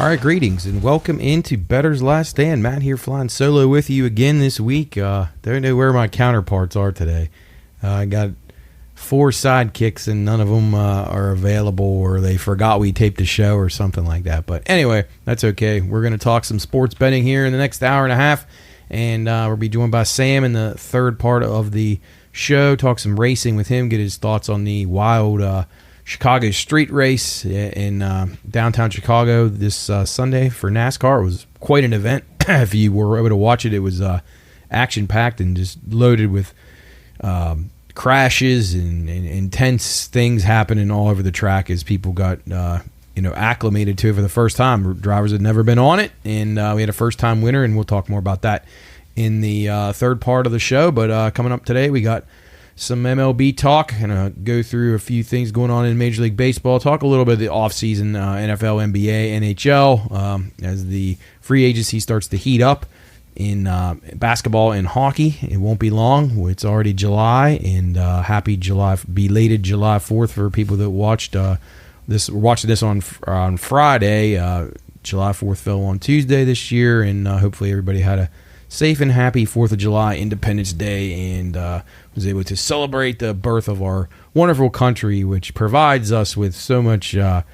right, greetings and welcome into Bettor's Last Stand. Matt here flying solo with you again this week. Don't know where my counterparts are today. I got 4 sidekicks and none of them are available, or they forgot we taped the show or something like that. But anyway, that's okay. We're going to talk some sports betting here in the next hour and a half, and we'll be joined by Sam in the third part of the show, talk some racing with him, get his thoughts on the wild Chicago street race in downtown Chicago this Sunday for NASCAR. It was quite an event. If you were able to watch it, it was action-packed and just loaded with crashes and intense things happening all over the track as people got acclimated to it for the first time. Drivers had never been on it, and we had a first-time winner, and we'll talk more about that in the third part of the show. But coming up today, we got some MLB talk, and go through a few things going on in Major League Baseball, talk a little bit of the offseason, NFL, NBA, NHL, as the free agency starts to heat up in basketball and hockey. It won't be long. It's already July, and happy belated July 4th for people that watched this. We're watching this on Friday. July 4th fell on Tuesday this year, and hopefully everybody had a safe and happy 4th of July, Independence Day, and was able to celebrate the birth of our wonderful country, which provides us with so much of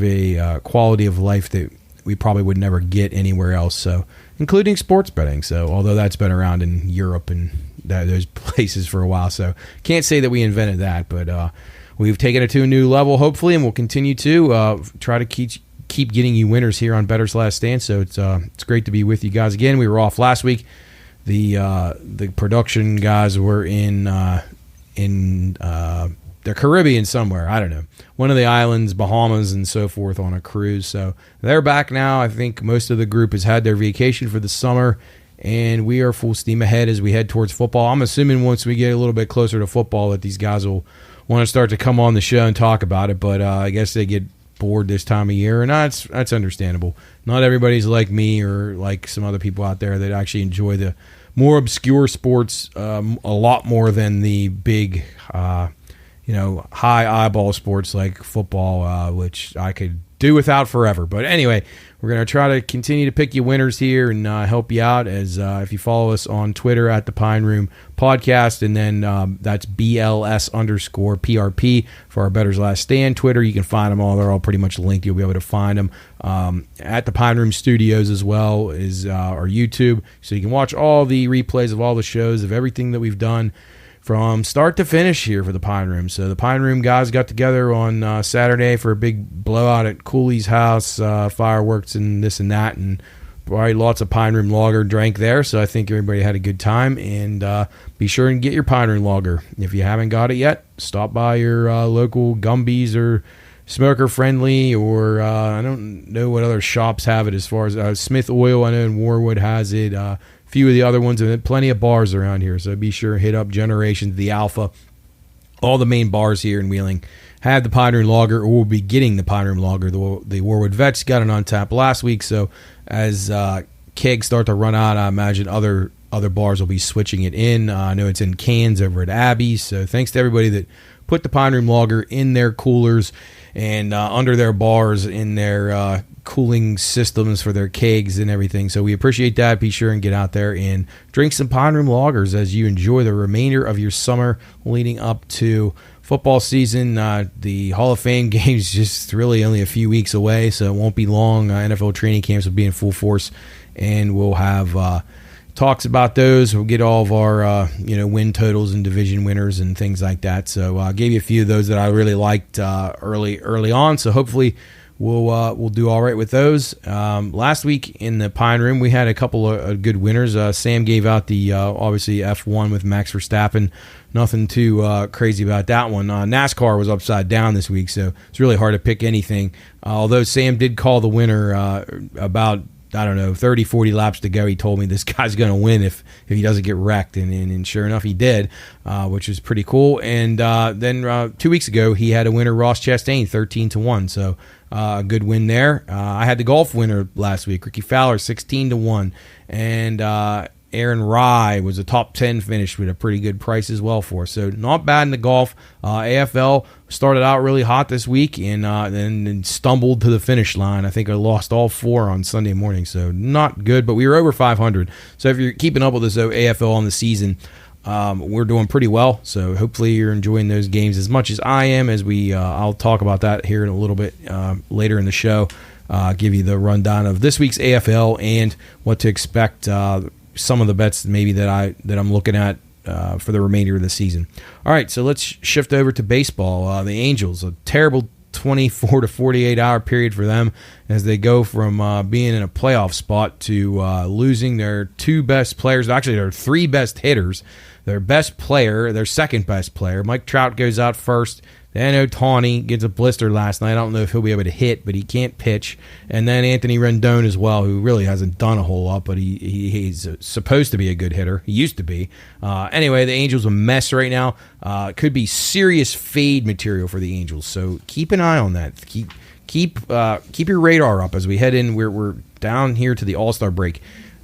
a quality of life that we probably would never get anywhere else. So, including sports betting. So, although that's been around in Europe and those places for a while, so can't say that we invented that, but we've taken it to a new level, hopefully, and we'll continue to try to keep getting you winners here on Bettor's Last Stand. So it's great to be with you guys again. We were off last week. The production guys were in the Caribbean somewhere. I don't know, one of the islands, Bahamas, and so forth, on a cruise. So they're back now. I think most of the group has had their vacation for the summer, and we are full steam ahead as we head towards football. I'm assuming once we get a little bit closer to football that these guys will want to start to come on the show and talk about it. But I guess they get bored this time of year, and that's understandable. Not everybody's like me or like some other people out there that actually enjoy the more obscure sports a lot more than the big high eyeball sports like football, which I could do without forever. But anyway, we're going to try to continue to pick you winners here and help you out, as if you follow us on Twitter at the Pine Room Podcast, and then that's BLS_PRP for our Bettor's Last Stand Twitter. You can find them all. They're all pretty much linked. You'll be able to find them at the Pine Room Studios, as well as our YouTube, so you can watch all the replays of all the shows of everything that we've done from start to finish here for the Pine Room. So the Pine Room guys got together on Saturday for a big blowout at Cooley's house, fireworks and this and that, and probably lots of Pine Room Lager drank there. So I think everybody had a good time, and be sure and get your Pine Room Lager. If you haven't got it yet, stop by your local Gumby's or Smoker Friendly, or I don't know what other shops have it, as far as Smith Oil, I know in Warwood has it, few of the other ones, and plenty of bars around here. So be sure to hit up Generations, the Alpha. All the main bars here in Wheeling have the Pine Room Lager, or will be getting the Pine Room Lager. The Warwood Vets got it on tap last week, so as kegs start to run out, I imagine other bars will be switching it in. I know it's in cans over at Abbey's, so thanks to everybody that put the Pine Room Lager in their coolers and under their bars, in their cooling systems for their kegs and everything. So we appreciate that. Be sure and get out there and drink some Pine Room Lagers as you enjoy the remainder of your summer leading up to football season. The Hall of Fame game's just really only a few weeks away, so it won't be long. NFL training camps will be in full force, and we'll have talks about those. We'll get all of our win totals and division winners and things like that. So I gave you a few of those that I really liked early on. So hopefully we'll do all right with those. Last week in the Pine Room, we had a couple of good winners. Sam gave out the obviously F1 with Max Verstappen. Nothing too crazy about that one. NASCAR was upside down this week, so it's really hard to pick anything. Although Sam did call the winner about, I don't know, 30, 40 laps to go. He told me this guy's going to win if he doesn't get wrecked, and sure enough, he did, which was pretty cool. And then 2 weeks ago, he had a winner, Ross Chastain, 13-1, so a good win there. I had the golf winner last week, Ricky Fowler, 16-1, and Aaron Rye was a top 10 finish with a pretty good price as well for us. So not bad in the golf. AFL started out really hot this week and then stumbled to the finish line. I think I lost all 4 on Sunday morning, so not good, but we were over 500. So if you're keeping up with us, AFL on the season, we're doing pretty well. So hopefully you're enjoying those games as much as I am, as I'll talk about that here in a little bit later in the show. Give you the rundown of this week's AFL and what to expect, some of the bets maybe that I'm looking at for the remainder of the season. All right, so let's shift over to baseball. The Angels, a terrible 24 to 48 hour period for them as they go from being in a playoff spot to losing their 2 best players, actually their 3 best hitters, their best player, their second best player. Mike Trout goes out first. Then Ohtani gets a blister last night. I don't know if he'll be able to hit, but he can't pitch. And then Anthony Rendon as well, who really hasn't done a whole lot, but he's supposed to be a good hitter. He used to be. Anyway, the Angels a mess right now. Could be serious fade material for the Angels. So keep an eye on that. Keep your radar up as we head in. We're down here to the All-Star break.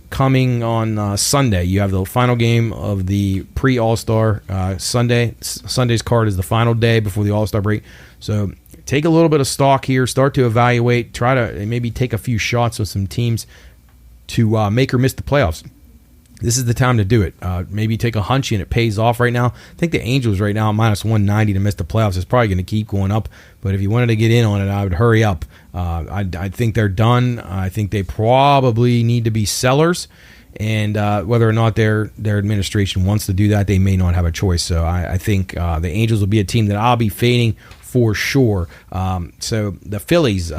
Coming on Sunday, you have the final game of the pre-All-Star Sunday. Sunday's card is the final day before the All-Star break. So take a little bit of stock here. Start to evaluate. Try to maybe take a few shots with some teams to make or miss the playoffs. This is the time to do it. Maybe take a hunch and it pays off right now. I think the Angels right now, minus 190 to miss the playoffs, is probably going to keep going up. But if you wanted to get in on it, I would hurry up. I think they're done. I think they probably need to be sellers. And whether or not their administration wants to do that, they may not have a choice. So I think the Angels will be a team that I'll be fading for sure. So the Phillies,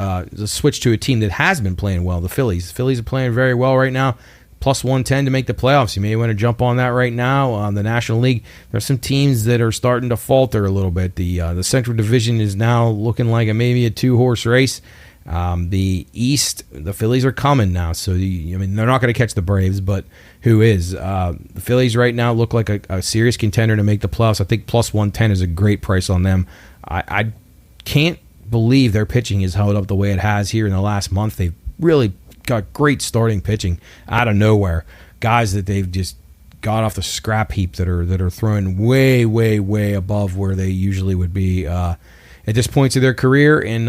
switch to a team that has been playing well. The Phillies are playing very well right now. Plus 110 to make the playoffs. You may want to jump on that right now. The National League, there's some teams that are starting to falter a little bit. The Central Division is now looking like maybe a 2-horse race. The East, the Phillies are coming now. So, they're not going to catch the Braves, but who is? The Phillies right now look like a serious contender to make the playoffs. I think plus 110 is a great price on them. I can't believe their pitching has held up the way it has here in the last month. They've really got great starting pitching out of nowhere. Guys that they've just got off the scrap heap that are throwing way, way, way above where they usually would be at this point of their career. And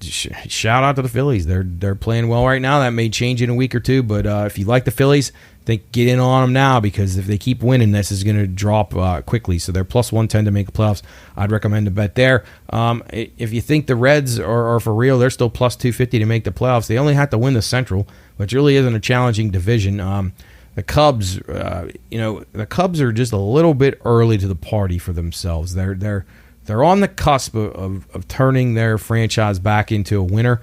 shout out to the Phillies. They're playing well right now. That may change in a week or two, but if you like the Phillies, I think get in on them now, because if they keep winning, this is going to drop quickly. So they're plus 110 to make the playoffs. I'd recommend a bet there. If you think the Reds are for real, they're still plus 250 to make the playoffs. They only have to win the Central, which really isn't a challenging division. The Cubs, the Cubs are just a little bit early to the party for themselves. They're on the cusp of turning their franchise back into a winner.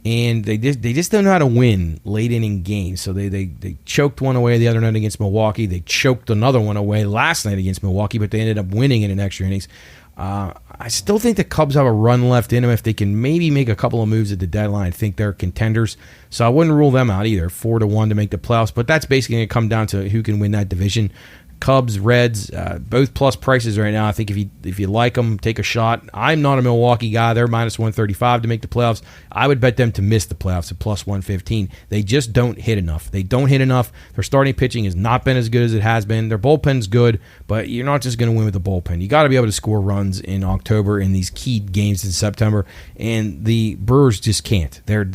And they just don't know how to win late inning games. So they choked one away the other night against Milwaukee. They choked another one away last night against Milwaukee, but they ended up winning in extra innings. I still think the Cubs have a run left in them. If they can maybe make a couple of moves at the deadline, I think they're contenders. So I wouldn't rule them out either, 4-1 to make the playoffs. But that's basically going to come down to who can win that division. Cubs, Reds, both plus prices right now. I think if you like them, take a shot. I'm not a Milwaukee guy. They're minus 135 to make the playoffs. I would bet them to miss the playoffs at plus 115. They just don't hit enough. Their starting pitching has not been as good as it has been. Their bullpen's good, but you're not just going to win with the bullpen. You got to be able to score runs in October in these key games in September, and the Brewers just can't. They're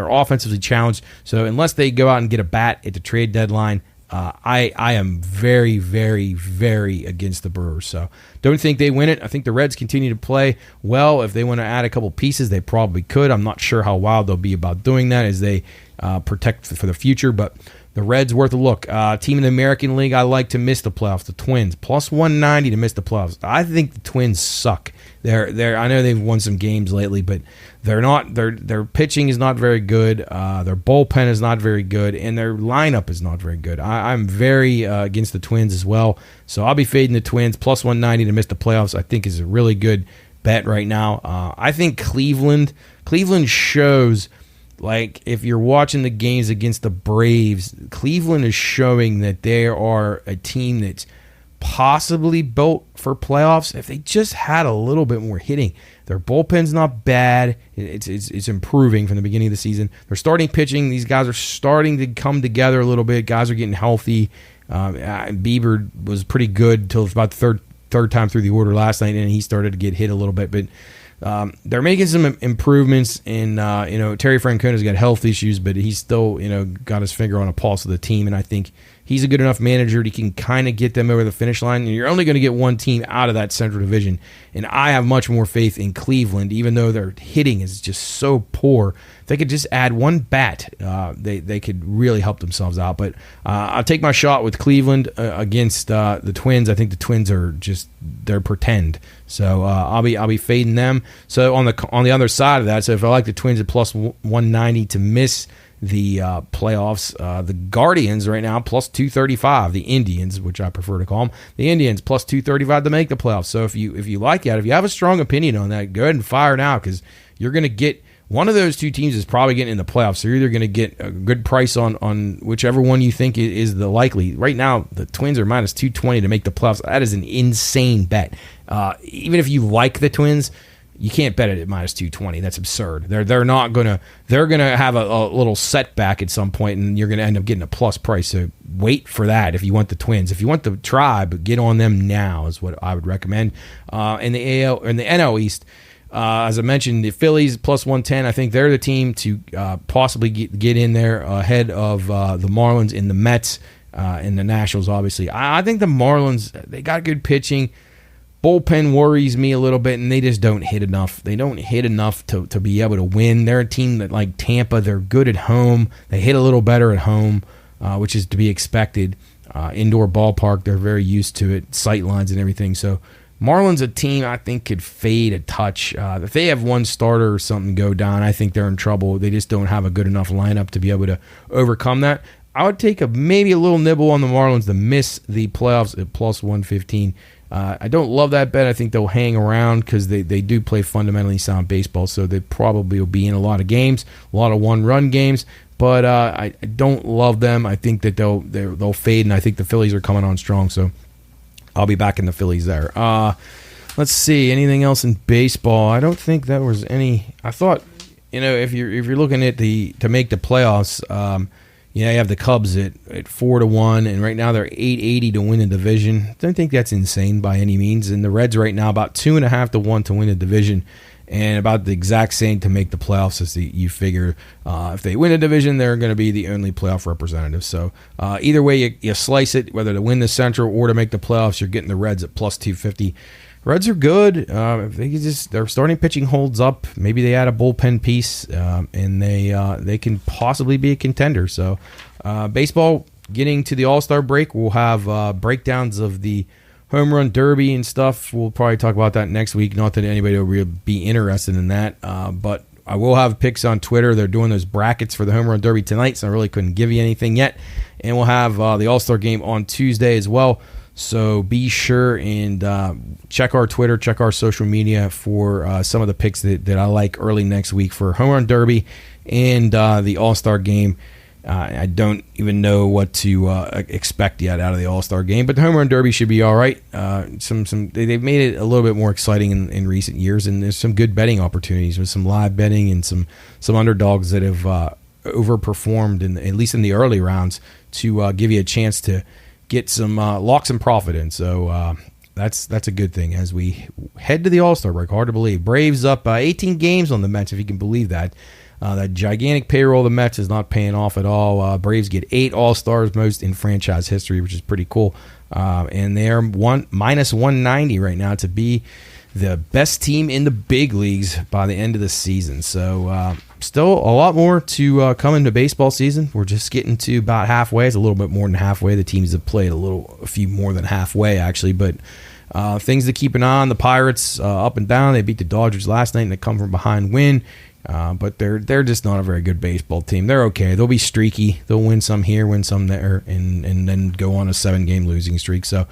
offensively challenged. So unless they go out and get a bat at the trade deadline, I am very, very, very against the Brewers. So don't think they win it. I think the Reds continue to play well. If they want to add a couple pieces, they probably could. I'm not sure how wild they'll be about doing that as they protect for the future, but the Reds worth a look. Team in the American League I like to miss the playoffs, the Twins, plus 190 to miss the playoffs. I think the Twins suck. I know they've won some games lately, but they're not. Their pitching is not very good. Their bullpen is not very good, and their lineup is not very good. I'm very against the Twins as well, so I'll be fading the Twins. Plus 190 to miss the playoffs, I think, is a really good bet right now. I think Cleveland shows. Like, if you're watching the games against the Braves, Cleveland is showing that they are a team that's possibly built for playoffs if they just had a little bit more hitting. Their bullpen's not bad. It's improving from the beginning of the season. They're starting pitching. These guys are starting to come together a little bit. Guys are getting healthy. Bieber was pretty good until about the third time through the order last night, and he started to get hit a little bit. But they're making some improvements. And Terry Francona's got health issues, but he's still got his finger on a pulse of the team. And I think he's a good enough manager that he can kind of get them over the finish line. And you're only going to get one team out of that Central Division. And I have much more faith in Cleveland, even though their hitting is just so poor. If they could just add one bat, they could really help themselves out. But I'll take my shot with Cleveland against the Twins. I think the Twins are they're pretend. So I'll be fading them. So on the other side of that, so if I like the Twins at plus 190 to miss the playoffs, the Guardians right now plus 235, the Indians, which I prefer to call them, the Indians plus 235 to make the playoffs. So if you like that, if you have a strong opinion on that, go ahead and fire it out, because you're going to get one of those two teams is probably getting in the playoffs. So you're either going to get a good price on whichever one you think is the likely. Right now, the Twins are minus 220 to make the playoffs. That is an insane bet. Even if you like the Twins, you can't bet it at minus 220. That's absurd. They're gonna have a little setback at some point, and you're gonna end up getting a plus price. So wait for that if you want the Twins. If you want the Tribe, get on them now is what I would recommend. In the NL East, as I mentioned, the Phillies plus 110. I think they're the team to possibly get in there ahead of the Marlins and the Mets and the Nationals. Obviously, I think the Marlins, they got good pitching. Bullpen worries me a little bit, and they just don't hit enough. They don't hit enough to be able to win. They're a team that, like Tampa, they're good at home. They hit a little better at home, which is to be expected. Indoor ballpark, they're very used to it, sight lines and everything. So Marlins, a team I think could fade a touch. If they have one starter or something go down, I think they're in trouble. They just don't have a good enough lineup to be able to overcome that. I would take maybe a little nibble on the Marlins to miss the playoffs at plus 115. I don't love that bet. I think they'll hang around because they do play fundamentally sound baseball, so they probably will be in a lot of games, a lot of one-run games. But I don't love them. I think that they'll fade, and I think the Phillies are coming on strong. So I'll be back in the Phillies there. Let's see, anything else in baseball? I don't think that was any. I thought, if you're looking at to make the playoffs. You have the Cubs at 4-1, and right now they're 880 to win the division. Don't think that's insane by any means. And the Reds right now about 2.5 to 1 to win the division, and about the exact same to make the playoffs. As you figure, if they win a division, they're going to be the only playoff representative. So either way you slice it, whether to win the Central or to make the playoffs, you're getting the Reds at plus 250. Reds are good. If their starting pitching holds up, maybe they add a bullpen piece, and they can possibly be a contender. So, baseball getting to the All-Star break, we'll have breakdowns of the Home Run Derby and stuff. We'll probably talk about that next week. Not that anybody will really be interested in that, but I will have picks on Twitter. They're doing those brackets for the Home Run Derby tonight, so I really couldn't give you anything yet. And we'll have the All-Star game on Tuesday as well. So be sure and check our Twitter, check our social media for some of the picks that I like early next week for Home Run Derby and the All-Star game. I don't even know what to expect yet out of the All-Star game, but the Home Run Derby should be all right. They've made it a little bit more exciting in recent years, and there's some good betting opportunities with some live betting and some underdogs that have overperformed, at least in the early rounds, to give you a chance to get some lock some profit in. So that's a good thing as we head to the All-Star break. Hard to believe. Braves up 18 games on the Mets, if you can believe that. That gigantic payroll of the Mets is not paying off at all. Braves get 8 All-Stars, most in franchise history, which is pretty cool. And they're minus 190 right now to be the best team in the big leagues by the end of the season. So still a lot more to come into baseball season. We're just getting to about halfway. It's a little bit more than halfway. The teams have played a few more than halfway, actually. But things to keep an eye on. The Pirates up and down. They beat the Dodgers last night and they come from behind win. But they're just not a very good baseball team. They're okay. They'll be streaky. They'll win some here, win some there, and then go on a 7-game losing streak. So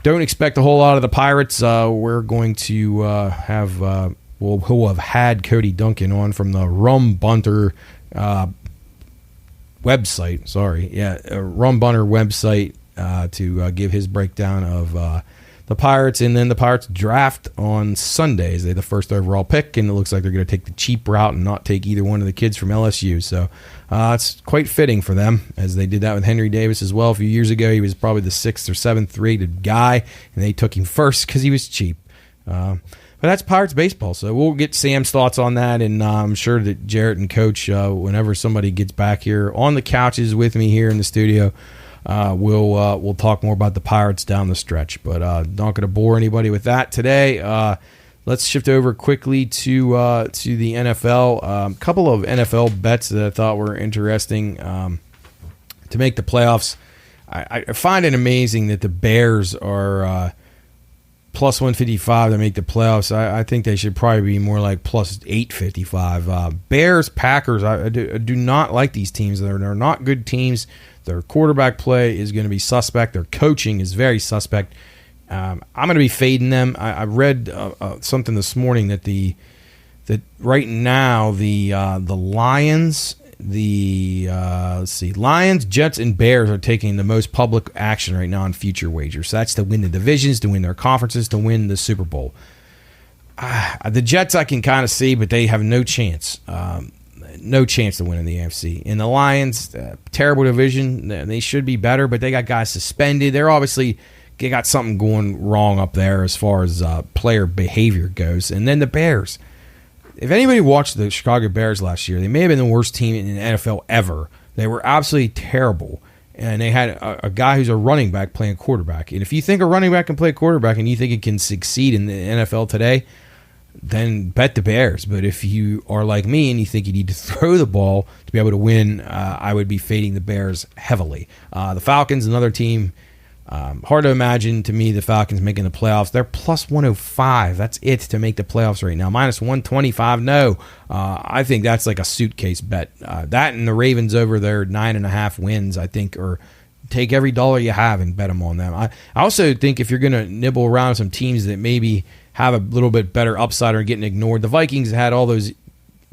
don't expect a whole lot of the Pirates. We're going to we'll have had Cody Duncan on from the Rum Bunter website. Rum Bunter website to give his breakdown of the Pirates, and then the Pirates draft on Sundays. They're the first overall pick, and it looks like they're going to take the cheap route and not take either one of the kids from LSU. So it's quite fitting for them, as they did that with Henry Davis as well. A few years ago, he was probably the 6th or 7th rated guy, and they took him first because he was cheap. But that's Pirates baseball, so we'll get Sam's thoughts on that, and I'm sure that Jarrett and Coach, whenever somebody gets back here on the couches with me here in the studio, we'll talk more about the Pirates down the stretch. But not going to bore anybody with that today. Let's shift over quickly to the NFL. A couple of NFL bets that I thought were interesting to make the playoffs. I find it amazing that the Bears are plus 155 to make the playoffs. I think they should probably be more like plus 855. Bears, Packers, I do not like these teams. They're not good teams. Their quarterback play is going to be suspect. Their coaching is very suspect. I'm going to be fading them. I read something this morning that that right now the Lions, Lions, Jets, and Bears are taking the most public action right now on future wagers. So that's to win the divisions, to win their conferences, to win the Super Bowl. The Jets I can kind of see, but they have no chance. No chance to win in the AFC. And the Lions, terrible division. They should be better, but they got guys suspended. They got something going wrong up there as far as player behavior goes. And then the Bears. If anybody watched the Chicago Bears last year, they may have been the worst team in the NFL ever. They were absolutely terrible. And they had a guy who's a running back playing quarterback. And if you think a running back can play quarterback and you think it can succeed in the NFL today, then bet the Bears. But if you are like me and you think you need to throw the ball to be able to win, I would be fading the Bears heavily. The Falcons, another team, hard to imagine to me the Falcons making the playoffs. They're plus 105. That's it to make the playoffs right now. Minus 125, no. I think that's like a suitcase bet. That and the Ravens over their 9.5 wins, I think, or take every dollar you have and bet them on them. I also think if you're going to nibble around some teams that maybe have a little bit better upside or getting ignored. The Vikings had all those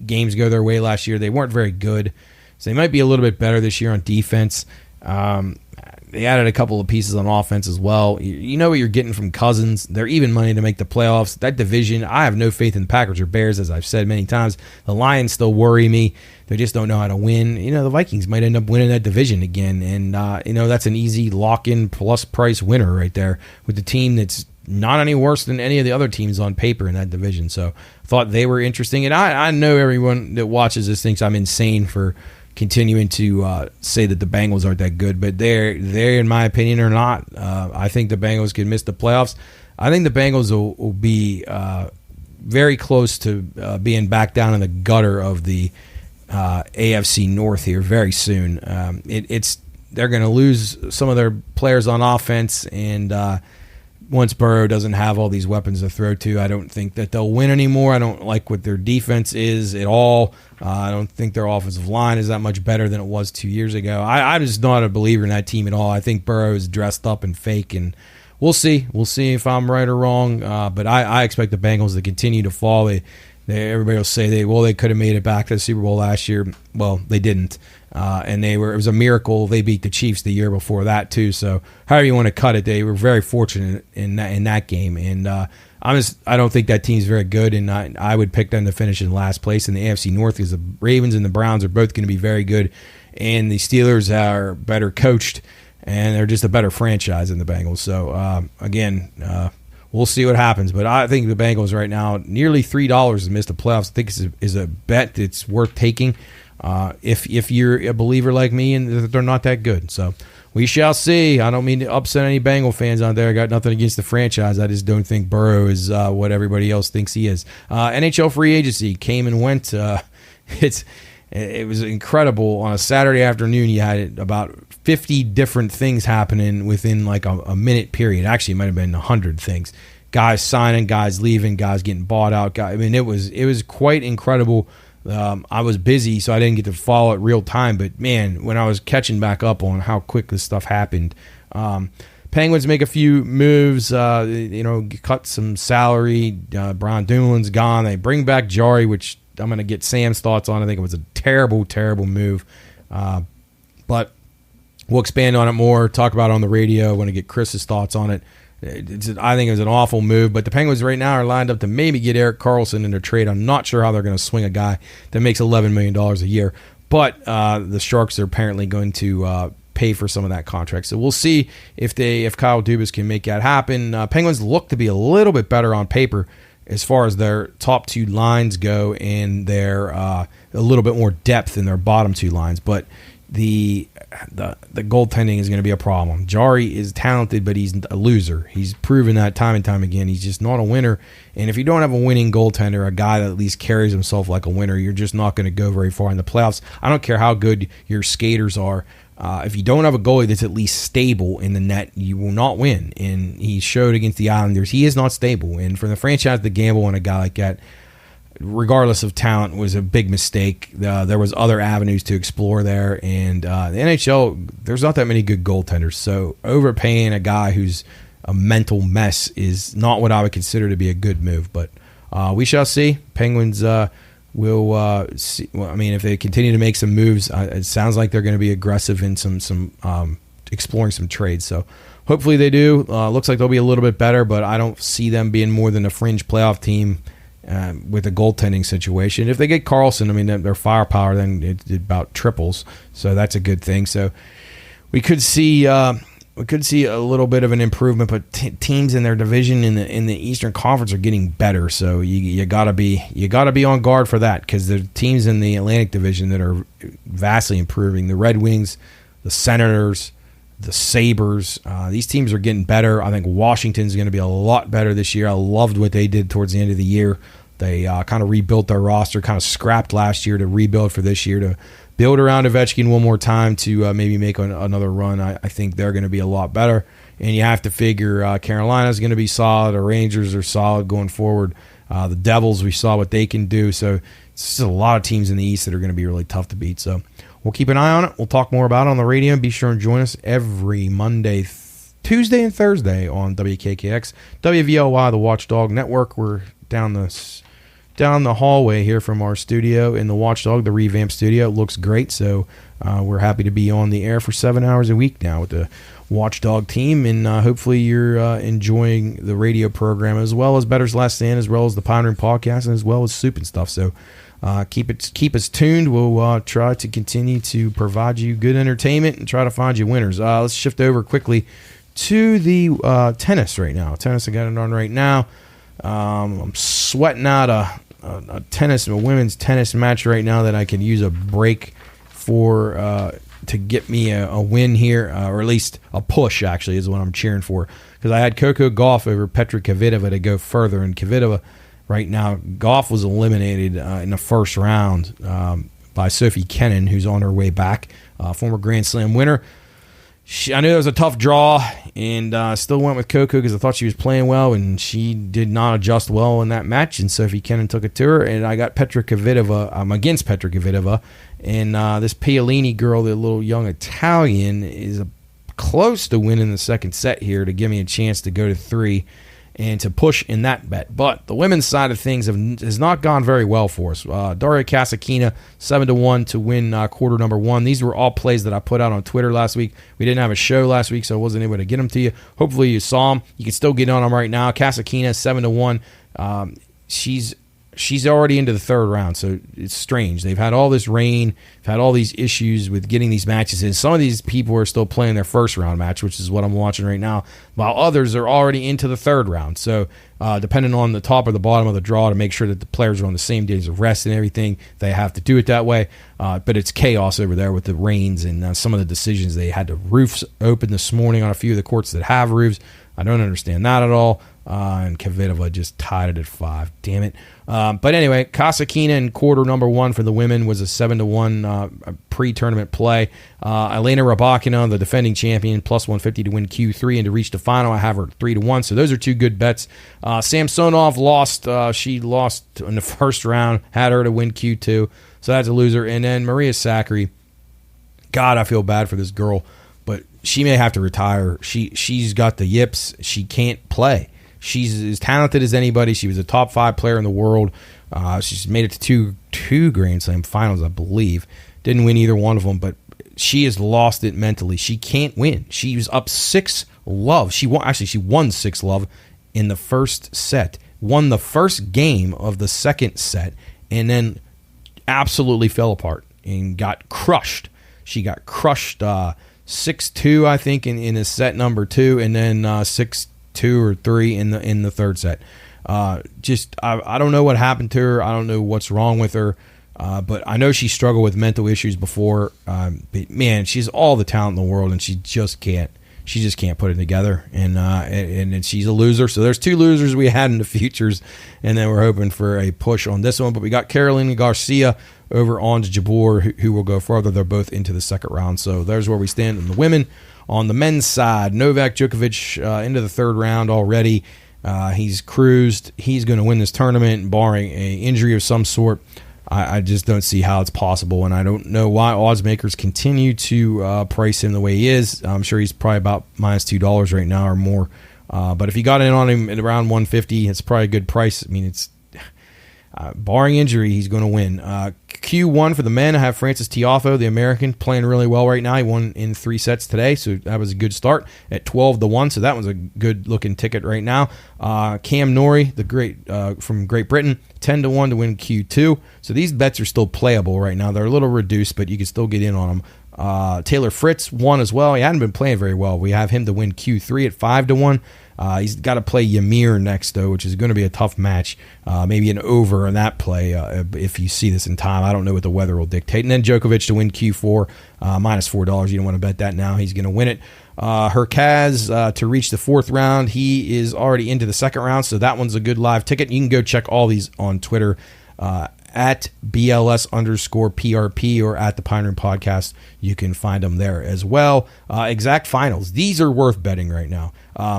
games go their way last year. They weren't very good, so they might be a little bit better this year on defense. They added a couple of pieces on offense as well. You know what you're getting from Cousins. They're even money to make the playoffs. That division, I have no faith in the Packers or Bears, as I've said many times. The Lions still worry me. They just don't know how to win. The Vikings might end up winning that division again, and that's an easy lock-in plus price winner right there with the team that's not any worse than any of the other teams on paper in that division. So I thought they were interesting. And I know everyone that watches this thinks I'm insane for continuing to say that the Bengals aren't that good, but they're in my opinion, are not. I think the Bengals could miss the playoffs. I think the Bengals will be very close to being back down in the gutter of the AFC North here very soon. They're going to lose some of their players on offense, and once Burrow doesn't have all these weapons to throw to, I don't think that they'll win anymore. I don't like what their defense is at all. I don't think their offensive line is that much better than it was 2 years ago. I'm just not a believer in that team at all. I think Burrow is dressed up and fake, and we'll see. We'll see if I'm right or wrong. But I expect the Bengals to continue to fall. Everybody will say they could have made it back to the Super Bowl last year. Well, they didn't. And it was a miracle they beat the Chiefs the year before that too. So however you want to cut it, they were very fortunate in that game. And I don't think that team's very good, and I would pick them to finish in last place in the AFC North because the Ravens and the Browns are both going to be very good, and the Steelers are better coached, and they're just a better franchise than the Bengals. So again, we'll see what happens. But I think the Bengals right now nearly $3 to miss the playoffs. I think is a bet that's worth taking. If you're a believer like me and they're not that good. So we shall see. I don't mean to upset any Bengal fans out there. I got nothing against the franchise. I just don't think Burrow is what everybody else thinks he is. NHL free agency came and went. It was incredible. On a Saturday afternoon, you had about 50 different things happening within like a minute period. Actually, it might have been 100 things. Guys signing, guys leaving, guys getting bought out. It was quite incredible. I was busy, so I didn't get to follow it real time. But, man, when I was catching back up on how quick this stuff happened, Penguins make a few moves, cut some salary. Brian Dumoulin's gone. They bring back Jari, which I'm going to get Sam's thoughts on. I think it was a terrible, terrible move. But we'll expand on it more, talk about it on the radio. I want to get Chris's thoughts on it I think it was an awful move. But the Penguins right now are lined up to maybe get Erik Karlsson in a trade. I'm not sure how they're going to swing a guy that makes $11 million a year. But the Sharks are apparently going to pay for some of that contract. So we'll see if Kyle Dubas can make that happen. Penguins look to be a little bit better on paper as far as their top two lines go, and their a little bit more depth in their bottom two lines. But the goaltending is going to be a problem. Jari is talented, but he's a loser. He's proven that time and time again. He's just not a winner. And if you don't have a winning goaltender, a guy that at least carries himself like a winner, you're just not going to go very far in the playoffs. I don't care how good your skaters are. If you don't have a goalie that's at least stable in the net, you will not win. And he showed against the Islanders he is not stable. And for the franchise to gamble on a guy like that, regardless of talent, was a big mistake. There was other avenues to explore there. And the NHL, there's not that many good goaltenders. So overpaying a guy who's a mental mess is not what I would consider to be a good move. But we shall see. Penguins will see. Well, I mean, if they continue to make some moves, it sounds like they're going to be aggressive in some exploring some trades. So hopefully they do. Looks like they'll be a little bit better, but I don't see them being more than a fringe playoff team with a goaltending situation. If they get Karlsson, I mean, their firepower then it about triples, so that's a good thing. So we could see a little bit of an improvement, but teams in their division in the Eastern Conference are getting better. So you gotta be on guard for that, because the teams in the Atlantic Division that are vastly improving. The Red Wings, the Senators, the Sabres. These teams are getting better. I think Washington's going to be a lot better this year. I loved what they did towards the end of the year. They kind of rebuilt their roster, kind of scrapped last year to rebuild for this year, to build around Ovechkin one more time to maybe make another run. I think they're going to be a lot better. And you have to figure Carolina's going to be solid. The Rangers are solid going forward. The Devils, we saw what they can do. So it's just a lot of teams in the East that are going to be really tough to beat. So we'll keep an eye on it. We'll talk more about it on the radio. Be sure and join us every Monday, Tuesday, and Thursday on WKKX, WVLY, the Watchdog Network. We're down the hallway here from our studio in the Watchdog, the revamped studio. It looks great, so we're happy to be on the air for 7 hours a week now with the Watchdog team, and hopefully you're enjoying the radio program as well as Bettor's Last Stand, as well as the Pine Room Podcast, and as well as Soup and stuff. So keep us tuned. We'll try to continue to provide you good entertainment and try to find you winners. Let's shift over quickly to the tennis right now. Tennis, I got it on right now. I'm sweating out a women's tennis match right now that I could use a break for to get me a win here, or at least a push, actually, is what I'm cheering for. Because I had Coco Gauff over Petra Kvitova to go further, and Kvitova right now, Gauff was eliminated in the first round by Sophie Kenin, who's on her way back, former Grand Slam winner. I knew it was a tough draw, and still went with Coco because I thought she was playing well, and she did not adjust well in that match, and Sophie Kenin took it to her, and I got Petra Kvitova. I'm against Petra Kvitova, and this Paolini girl, the little young Italian, is close to winning the second set here to give me a chance to go to 3 and to push in that bet. But the women's side of things has not gone very well for us. Daria Kasatkina, 7-1 to win quarter number 1. These were all plays that I put out on Twitter last week. We didn't have a show last week, so I wasn't able to get them to you. Hopefully you saw them. You can still get on them right now. Kasatkina, 7-1. She's already into the third round, so it's strange. They've had all this rain, had all these issues with getting these matches in. Some of these people are still playing their first round match, which is what I'm watching right now, while others are already into the third round. So depending on the top or the bottom of the draw, to make sure that the players are on the same days of rest and everything, they have to do it that way. But it's chaos over there with the rains and some of the decisions. They had the roofs open this morning on a few of the courts that have roofs. I don't understand that at all. And Kvitova just tied it at 5. Damn it. But anyway, Kasatkina in quarter number 1 for the women was a 7-1 pre-tournament play. Elena Rybakina, the defending champion, plus 150 to win Q3 and to reach the final. I have her 3-1. So those are two good bets. Samsonov lost. She lost in the first round. Had her to win Q2. So that's a loser. And then Maria Sakkari. God, I feel bad for this girl, but she may have to retire. She's got the yips. She can't play. She's as talented as anybody. She was a top 5 player in the world. She's made it to two Grand Slam finals, I believe. Didn't win either one of them, but she has lost it mentally. She can't win. She was up 6 love. She won 6-love in the first set. Won the first game of the second set, and then absolutely fell apart and got crushed. She got crushed 6-2, I think, in the set number 2, and then 6-2 or 3 in the third set. I don't know what happened to her. I don't know what's wrong with her. But I know she struggled with mental issues before. But man, she's all the talent in the world, and she just can't put it together. And she's a loser. So there's 2 losers we had in the futures, and then we're hoping for a push on this one. But we got Carolina Garcia over Ons Jabeur, who will go further. They're both into the second round. So there's where we stand in the women. On the men's side, Novak Djokovic into the third round already. He's cruised. He's going to win this tournament, barring an injury of some sort. I just don't see how it's possible, and I don't know why odds makers continue to price him the way he is. I'm sure he's probably about -$2 right now or more. But if you got in on him at around 150, it's probably a good price. I mean, it's barring injury, he's going to win. Q1 for the men, I have Francis Tiafoe, the American, playing really well right now. He won in 3 sets today, so that was a good start at 12-1. So that was a good-looking ticket right now. Cam Norrie, the great from Great Britain, 10-1 to win Q2. So these bets are still playable right now. They're a little reduced, but you can still get in on them. Taylor Fritz won as well. He hadn't been playing very well. We have him to win Q3 at 5-1. He's got to play Ymir next, though, which is going to be a tough match. Maybe an over in that play if you see this in time. I don't know what the weather will dictate. And then Djokovic to win Q4, -$4. You don't want to bet that now. He's going to win it. Hurkacz to reach the 4th round. He is already into the second round, so that one's a good live ticket. You can go check all these on Twitter at BLS_PRP or at the Pine Room Podcast. You can find them there as well. Exact finals. These are worth betting right now.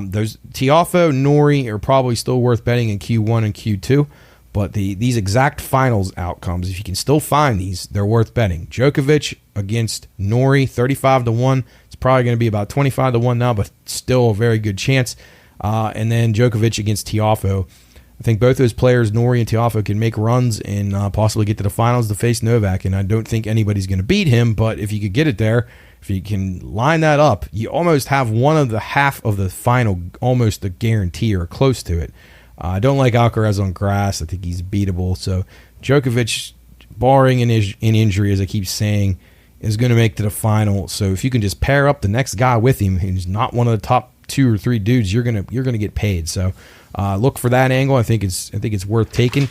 Those Tiafoe, Norrie are probably still worth betting in Q1 and Q2, but these exact finals outcomes, if you can still find these, they're worth betting. Djokovic against Norrie, 35-1. It's probably going to be about 25-1 now, but still a very good chance. And then Djokovic against Tiafoe. I think both those players, Norrie and Tiafoe, can make runs and possibly get to the finals to face Novak, and I don't think anybody's going to beat him, but if you could get it there, if you can line that up, you almost have one of the half of the final almost a guarantee or close to it. I don't like Alcaraz on grass. I think he's beatable. So Djokovic, barring an injury, as I keep saying, is going to make to the final. So if you can just pair up the next guy with him who's not one of the top 2 or 3 dudes, you're gonna get paid. So look for that angle. I think it's worth taking.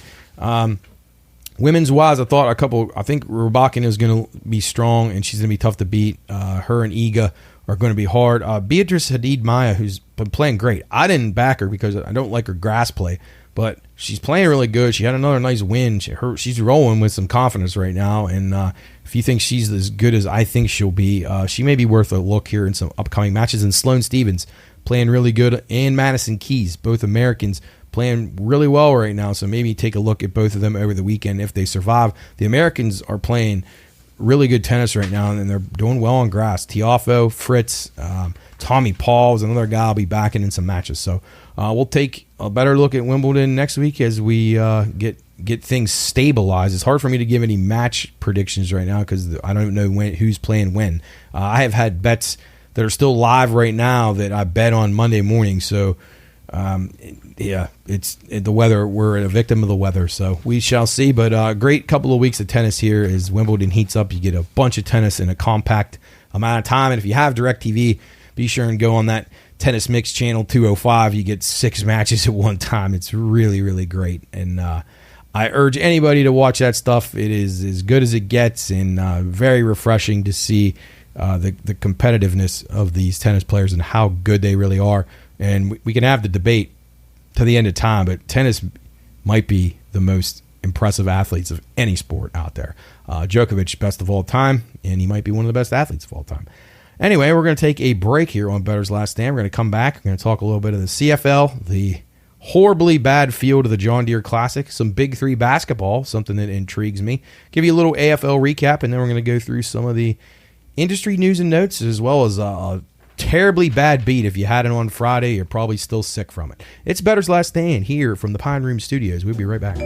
Women's wise, I think Rybakina is going to be strong, and she's going to be tough to beat. Her and Iga are going to be hard. Beatrice Haddad-Maia, who's been playing great. I didn't back her because I don't like her grass play, but she's playing really good. She had another nice win. She's rolling with some confidence right now, and if you think she's as good as I think she'll be, she may be worth a look here in some upcoming matches. And Sloane Stephens playing really good, and Madison Keys, both Americans, playing really well right now, so maybe take a look at both of them over the weekend if they survive. The Americans are playing really good tennis right now, and they're doing well on grass. Tiafoe, Fritz, Tommy Paul is another guy I'll be backing in some matches. So we'll take a better look at Wimbledon next week as we get things stabilized. It's hard for me to give any match predictions right now because I don't know who's playing when. I have had bets that are still live right now that I bet on Monday morning, so it's the weather. We're a victim of the weather, so we shall see. But a great couple of weeks of tennis here as Wimbledon heats up. You get a bunch of tennis in a compact amount of time, and if you have DirecTV, be sure and go on that Tennis Mix channel 205. You get 6 matches at one time. It's really, really great, and I urge anybody to watch that stuff. It is as good as it gets, and very refreshing to see the competitiveness of these tennis players and how good they really are. And we can have the debate to the end of time, but tennis might be the most impressive athletes of any sport out there. Djokovic, best of all time, and he might be one of the best athletes of all time. Anyway, we're going to take a break here on Bettor's Last Stand. We're going to come back. We're going to talk a little bit of the CFL, the horribly bad field of the John Deere Classic, some Big 3 basketball, something that intrigues me. Give you a little AFL recap, and then we're going to go through some of the industry news and notes, as well as a terribly bad beat. If you had it on Friday, you're probably still sick from it. It's Bettor's Last Stand here from the Pine Room Studios. We'll be right back.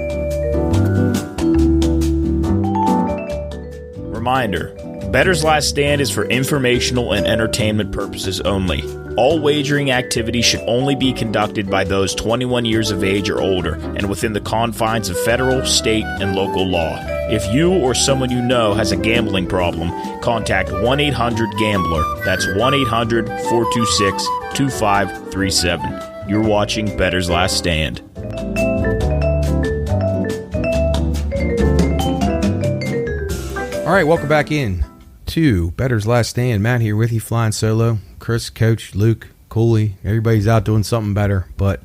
Reminder, Bettor's Last Stand is for informational and entertainment purposes only. All wagering activity should only be conducted by those 21 years of age or older and within the confines of federal, state, and local law. If you or someone you know has a gambling problem, contact 1-800-GAMBLER. That's 1-800-426-2537. You're watching Bettor's Last Stand. All right, welcome back in to Bettor's Last Stand. Matt here with you, flying solo. Chris, Coach, Luke, Cooley, everybody's out doing something better. But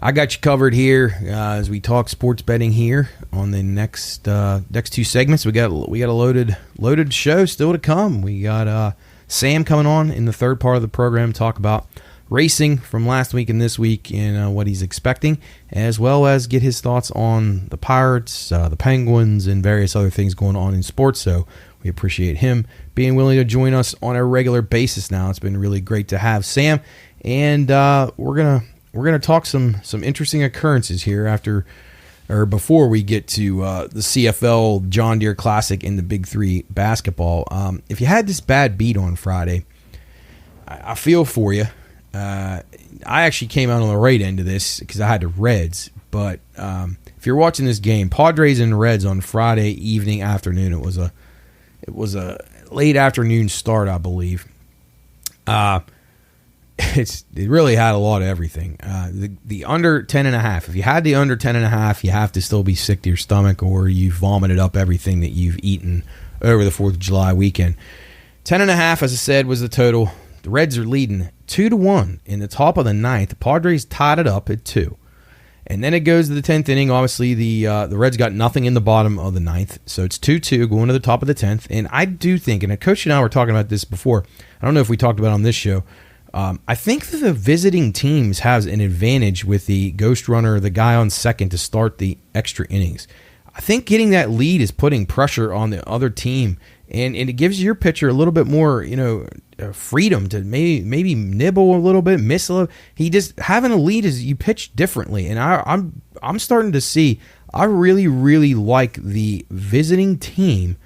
I got you covered here as we talk sports betting here on the next two segments. We got a loaded show still to come. We got Sam coming on in the third part of the program, talk about racing from last week and this week and what he's expecting, as well as get his thoughts on the Pirates, the Penguins, and various other things going on in sports. So we appreciate him being willing to join us on a regular basis now. It's been really great to have Sam, and we're gonna talk some interesting occurrences here before we get to the CFL John Deere Classic and the Big Three basketball. If you had this bad beat on Friday, I feel for you. I actually came out on the right end of this because I had the Reds. But if you're watching this game, Padres and Reds on Friday afternoon, it was a late afternoon start, I believe. It really had a lot of everything. The under 10.5. If you had the under 10.5, you have to still be sick to your stomach, or you vomited up everything that you've eaten over the 4th of July weekend. 10.5, as I said, was the total. The Reds are leading 2-1 in the top of the 9th. The Padres tied it up at 2. And then it goes to the 10th inning. Obviously, the Reds got nothing in the bottom of the 9th. So it's 2-2 going to the top of the 10th. And I do think, and Coach and I were talking about this before. I don't know if we talked about it on this show. I think that the visiting teams has an advantage with the ghost runner, the guy on second to start the extra innings. I think getting that lead is putting pressure on the other team. And it gives your pitcher a little bit more, freedom to maybe nibble a little bit, miss a little. He just having a lead is you pitch differently, and I'm starting to see. I really, really like the visiting team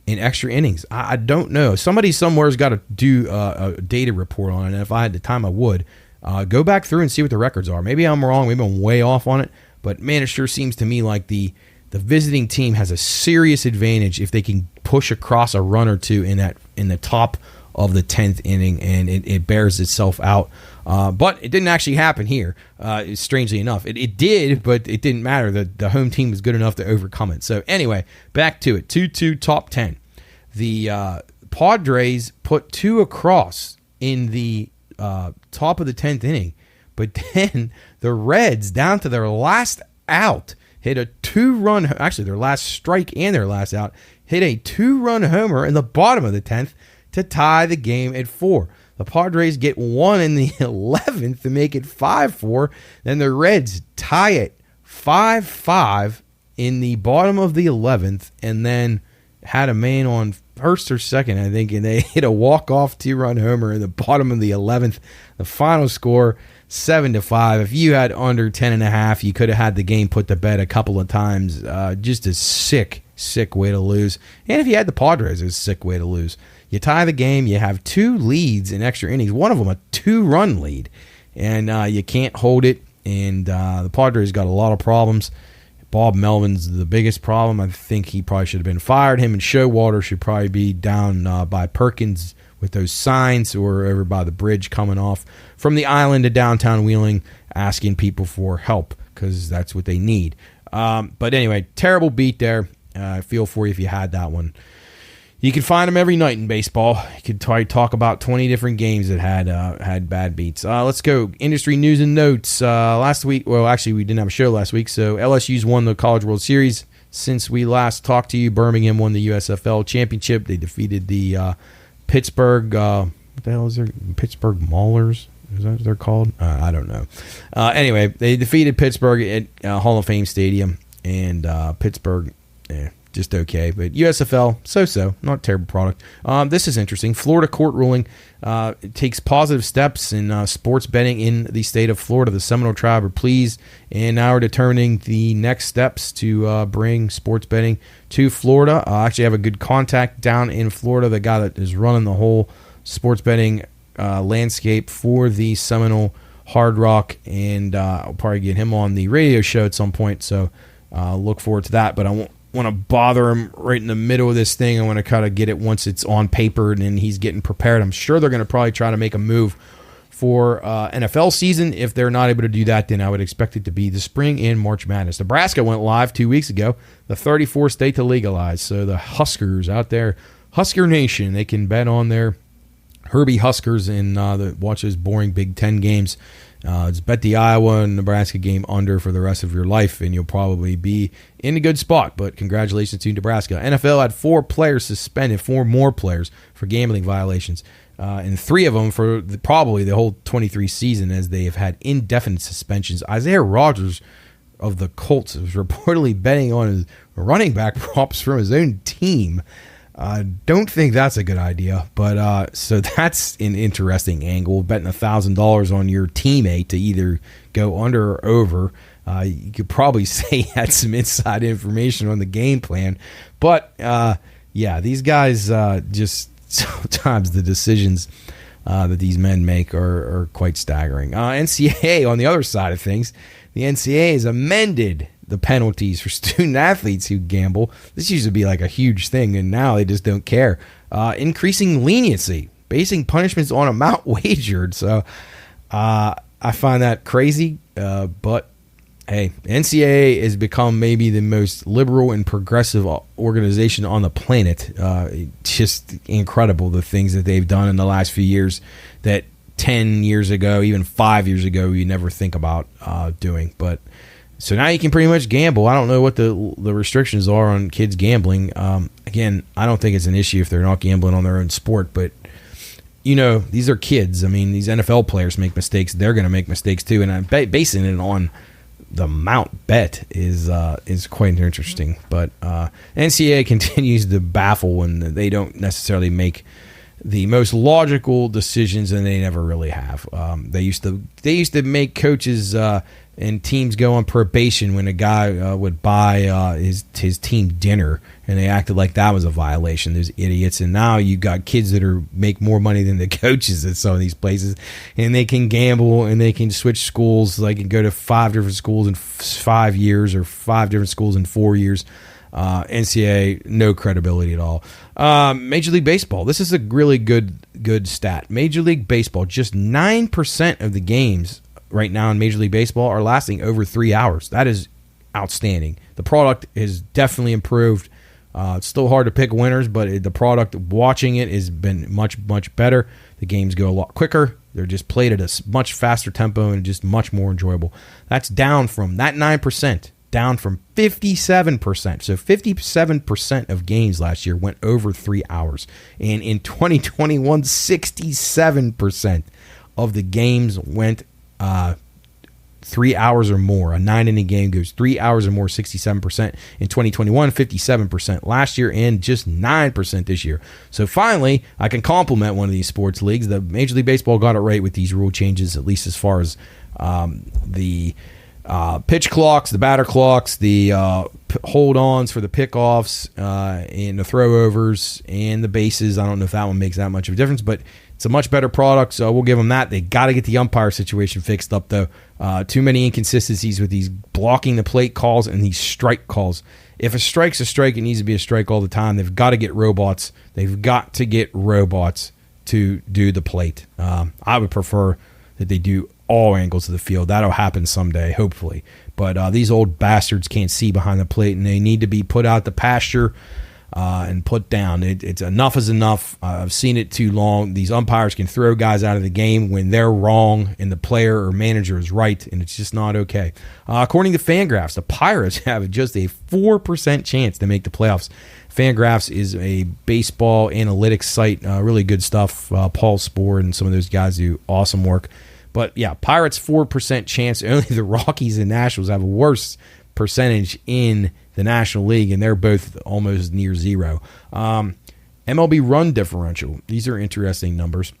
in extra innings. I don't know. Somebody somewhere's got to do a data report on it, and if I had the time, I would go back through and see what the records are. Maybe I'm wrong. Maybe I'm way off on it, but man, it sure seems to me like the visiting team has a serious advantage if they can push across a run or two in the top of the 10th inning, and it bears itself out. But it didn't actually happen here, strangely enough. It did, but it didn't matter. The home team was good enough to overcome it. So anyway, back to it. 2-2 top 10. The Padres put 2 across in the top of the 10th inning, but then the Reds, down to their last out, hit a 2-run, actually their last strike and their last out, hit a 2-run homer in the bottom of the 10th to tie the game at 4. The Padres get 1 in the 11th to make it 5-4. Then the Reds tie it 5-5 in the bottom of the 11th, and then had a man on first or second, I think, and they hit a walk-off 2-run homer in the bottom of the 11th. The final score, 7-5. If you had under 10.5, you could have had the game put to bed a couple of times. Just a sick way to lose. And if you had the Padres, it was a sick way to lose. You tie the game, you have 2 leads in extra innings, one of them a 2-run lead, and you can't hold it. And the Padres got a lot of problems. Bob Melvin's the biggest problem. I think he probably should have been fired. Him and Showalter should probably be down by Perkins with those signs, or over by the bridge coming off from the island to downtown Wheeling, asking people for help because that's what they need. But anyway, terrible beat there. I feel for you if you had that one. You can find them every night in baseball. You could talk about 20 different games that had bad beats. Let's go industry news and notes. Last week, well, actually, we didn't have a show last week, so LSU's won the College World Series. Since we last talked to you, Birmingham won the USFL championship. They defeated the Pittsburgh, what the hell is their Pittsburgh Maulers? Is that what they're called? I don't know. Anyway, they defeated Pittsburgh at Hall of Fame Stadium, and Pittsburgh just okay. But USFL, so-so, not a terrible product. This is interesting. Florida court ruling takes positive steps in sports betting in the state of Florida. The Seminole tribe are pleased and now are determining the next steps to bring sports betting to Florida. I actually have a good contact down in Florida, the guy that is running the whole sports betting landscape for the Seminole Hard Rock, and I'll probably get him on the radio show at some point, so look forward to that. But I won't want to bother him right in the middle of this thing. I want to kind of get it once it's on paper and then he's getting prepared. I'm sure they're going to probably try to make a move for NFL season. If they're not able to do that, then I would expect it to be the spring and March Madness. Nebraska went live 2 weeks ago, the 34th state to legalize. So the Huskers out there, Husker Nation, they can bet on their Herbie Huskers and watch those boring Big Ten games. Just bet the Iowa and Nebraska game under for the rest of your life, and you'll probably be in a good spot. But congratulations to Nebraska. NFL had 4 players suspended, 4 more players for gambling violations, and 3 of them for probably the whole 23 season, as they have had indefinite suspensions. Isaiah Rodgers of the Colts was reportedly betting on his running back props from his own team. I don't think that's a good idea, but so that's an interesting angle, betting $1,000 on your teammate to either go under or over. You could probably say he had some inside information on the game plan, but yeah, these guys just sometimes the decisions that these men make are quite staggering. NCAA, on the other side of things, the NCAA has amended the penalties for student athletes who gamble. This used to be like a huge thing, and now they just don't care. Increasing leniency, basing punishments on amount wagered. So I find that crazy, but hey, NCAA has become maybe the most liberal and progressive organization on the planet. Just incredible, the things that they've done in the last few years that 10 years ago, even 5 years ago, you never think about doing. But so now you can pretty much gamble. I don't know what the restrictions are on kids gambling. Again, I don't think it's an issue if they're not gambling on their own sport, but you know, these are kids. I mean, these NFL players make mistakes. They're going to make mistakes too, and I'm basing it on the amount bet is quite interesting. But NCAA continues to baffle when they don't necessarily make the most logical decisions, and they never really have. They used to make coaches and teams go on probation when a guy would buy his team dinner, and they acted like that was a violation. Those idiots. And now you got kids that make more money than the coaches at some of these places, and they can gamble and they can switch schools. They can go to 5 different schools in 5 years or 5 different schools in 4 years. NCAA, no credibility at all. Major League Baseball. This is a really good stat. Major League Baseball, just 9% of the games right now in Major League Baseball are lasting over 3 hours. That is outstanding. The product has definitely improved. It's still hard to pick winners, but the product, watching it, has been much, much better. The games go a lot quicker. They're just played at a much faster tempo and just much more enjoyable. That's down from that 9%. Down from 57%. So 57% of games last year went over 3 hours. And in 2021, 67% of the games went 3 hours or more. A 9-inning game goes 3 hours or more, 67%. In 2021, 57% last year, and just 9% this year. So finally, I can compliment one of these sports leagues. The Major League Baseball got it right with these rule changes, at least as far as the pitch clocks, the batter clocks, the hold-ons for the pickoffs, and the throw-overs, and the bases. I don't know if that one makes that much of a difference, but it's a much better product, so we'll give them that. They got to get the umpire situation fixed up, though. Too many inconsistencies with these blocking the plate calls and these strike calls. If a strike's a strike, it needs to be a strike all the time. They've got to get robots. They've got to get robots to do the plate. I would prefer that they do all angles of the field. That'll happen someday, hopefully. But these old bastards can't see behind the plate, and they need to be put out the pasture and put down. It's enough is enough. I've seen it too long. These umpires can throw guys out of the game when they're wrong and the player or manager is right, and it's just not okay. According to Fangraphs, the Pirates have just a 4% chance to make the playoffs. Fangraphs is a baseball analytics site. Really good stuff. Paul Spohr and some of those guys do awesome work. But yeah, Pirates 4% chance. Only the Rockies and Nationals have a worse percentage in the National League, and they're both almost near zero. MLB run differential. These are interesting numbers.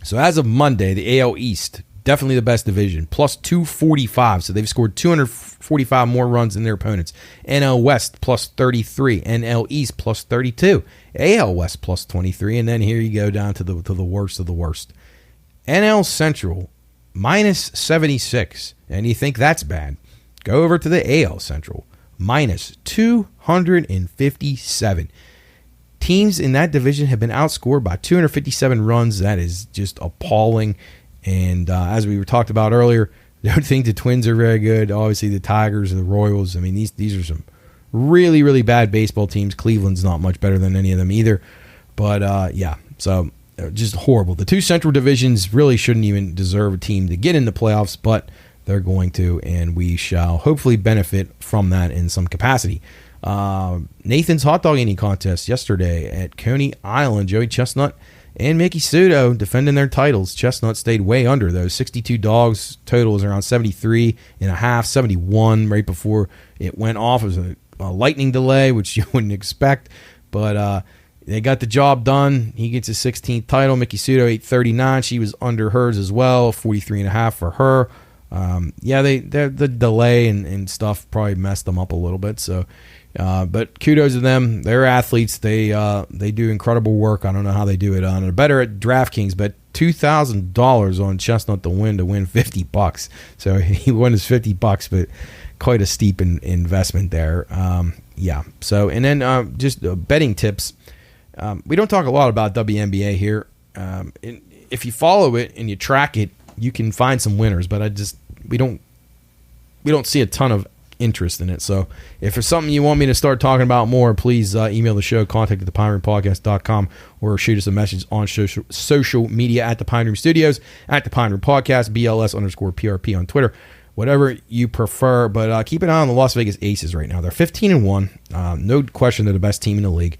So as of Monday, the AL East, definitely the best division, plus 245. So they've scored 245 more runs than their opponents. NL West, plus 33. NL East, plus 32. AL West, plus 23. And then here you go down to the worst of the worst. NL Central, minus 76. And you think that's bad. Go over to the AL Central, minus 257. Teams in that division have been outscored by 257 runs. That is just appalling. And as we were talked about earlier, I don't think the Twins are very good. Obviously, the Tigers and the Royals. I mean, these are some really, really bad baseball teams. Cleveland's not much better than any of them either. But, yeah, so just horrible. The two Central divisions really shouldn't even deserve a team to get in the playoffs, but they're going to, and we shall hopefully benefit from that in some capacity. Nathan's hot dog eating contest yesterday at Coney Island. Joey Chestnut and Mickey Sudo defending their titles. Chestnut stayed way under those. 62 dogs. Total was around 73 and a half, 71 right before it went off. It was a lightning delay, which you wouldn't expect. But they got the job done. He gets his 16th title. Mickey Sudo, 839. She was under hers as well, 43 and a half for her. Yeah, the delay and stuff probably messed them up a little bit. So, but kudos to them. They're athletes. They do incredible work. I don't know how they do it. They're better at DraftKings, but $2,000 on Chestnut to win $50. So he won his $50, but quite a steep investment there. Yeah. So, and then just betting tips. We don't talk a lot about WNBA here. If you follow it and you track it, you can find some winners, but we don't see a ton of interest in it. So if there's something you want me to start talking about more, please email the show, contact at thepineroompodcast.com, or shoot us a message on social media at the Pine Room Studios, at the Pine Room Podcast, BLS_PRP on Twitter, whatever you prefer. But keep an eye on the Las Vegas Aces right now. They're 15-1. No question they're the best team in the league.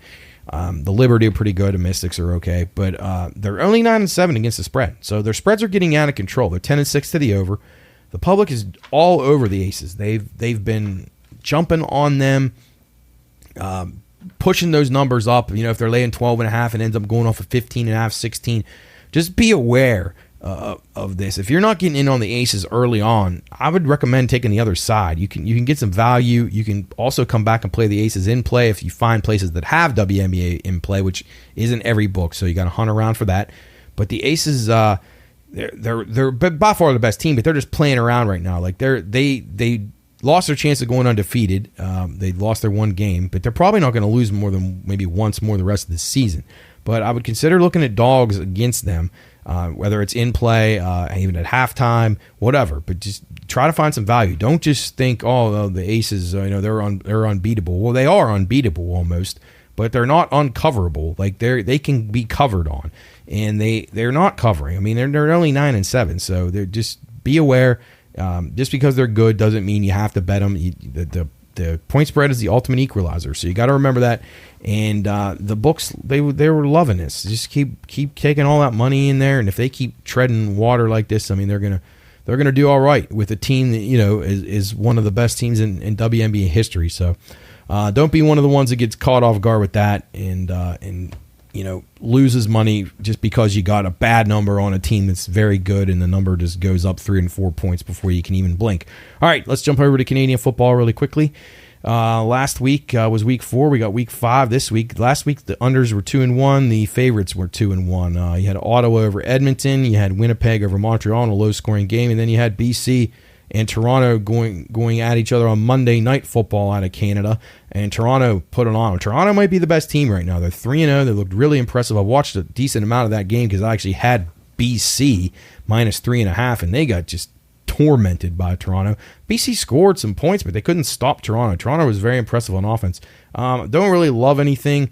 The Liberty are pretty good. The Mystics are okay, but they're only 9-7 against the spread. So their spreads are getting out of control. They're 10-6 to the over. The public is all over the Aces. They've been jumping on them, pushing those numbers up. You know, if they're laying 12.5 and ends up going off of 15.5, 16, just be aware of this. If you're not getting in on the Aces early on, I would recommend taking the other side. You can get some value. You can also come back and play the Aces in play if you find places that have WNBA in play, which isn't every book, so you got to hunt around for that. But the Aces, they're by far the best team, but they're just playing around right now. Like they lost their chance of going undefeated. They lost their one game, but they're probably not going to lose more than maybe once more the rest of the season. But I would consider looking at dogs against them. Whether it's in play, even at halftime, whatever. But just try to find some value. Don't just think, oh, the Aces, they're unbeatable. Well, they are unbeatable almost, but they're not uncoverable. Like they can be covered on, and they're not covering. I mean, they're only 9-7, so they're just be aware. Just because they're good doesn't mean you have to bet them. The point spread is the ultimate equalizer, so you got to remember that. And the books, they were loving this. Just keep taking all that money in there, and if they keep treading water like this, I mean, they're gonna do all right with a team that is one of the best teams in WNBA history. So don't be one of the ones that gets caught off guard with that and loses money just because you got a bad number on a team that's very good, and the number just goes up 3 and 4 points before you can even blink. All right, let's jump over to Canadian football really quickly. Last week was week 4. We got week 5 this week. Last week the unders were 2-1. The favorites were 2-1. You had Ottawa over Edmonton. You had Winnipeg over Montreal in a low-scoring game, and then you had BC and Toronto going at each other on Monday Night Football out of Canada, and Toronto put it on. Toronto might be the best team right now. They're 3-0. They looked really impressive. I watched a decent amount of that game because I actually had BC minus 3.5, and they got just tormented by Toronto. BC scored some points, but they couldn't stop Toronto. Toronto was very impressive on offense. Don't really love anything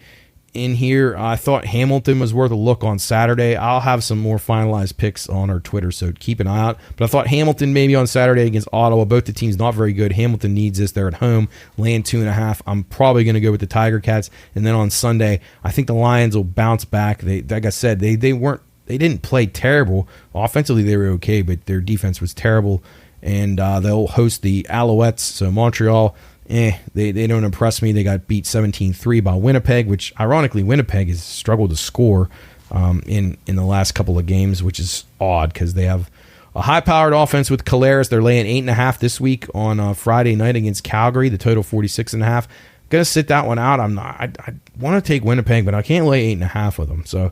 in here. I thought Hamilton was worth a look on Saturday. I'll have some more finalized picks on our Twitter, so keep an eye out. But I thought Hamilton maybe on Saturday against Ottawa. Both the teams not very good. Hamilton needs this. They're at home, laying 2.5. I'm probably going to go with the Tiger Cats. And then on Sunday, I think the Lions will bounce back. Like I said, they didn't play terrible. Offensively, they were okay, but their defense was terrible. and they'll host the Alouettes. So Montreal, they don't impress me. They got beat 17-3 by Winnipeg, which ironically Winnipeg has struggled to score in the last couple of games, which is odd because they have a high-powered offense with Caleres. They're laying 8.5 this week on Friday night against Calgary. The total 46.5. Gonna sit that one out. I want to take Winnipeg, but I can't lay 8.5 with them. So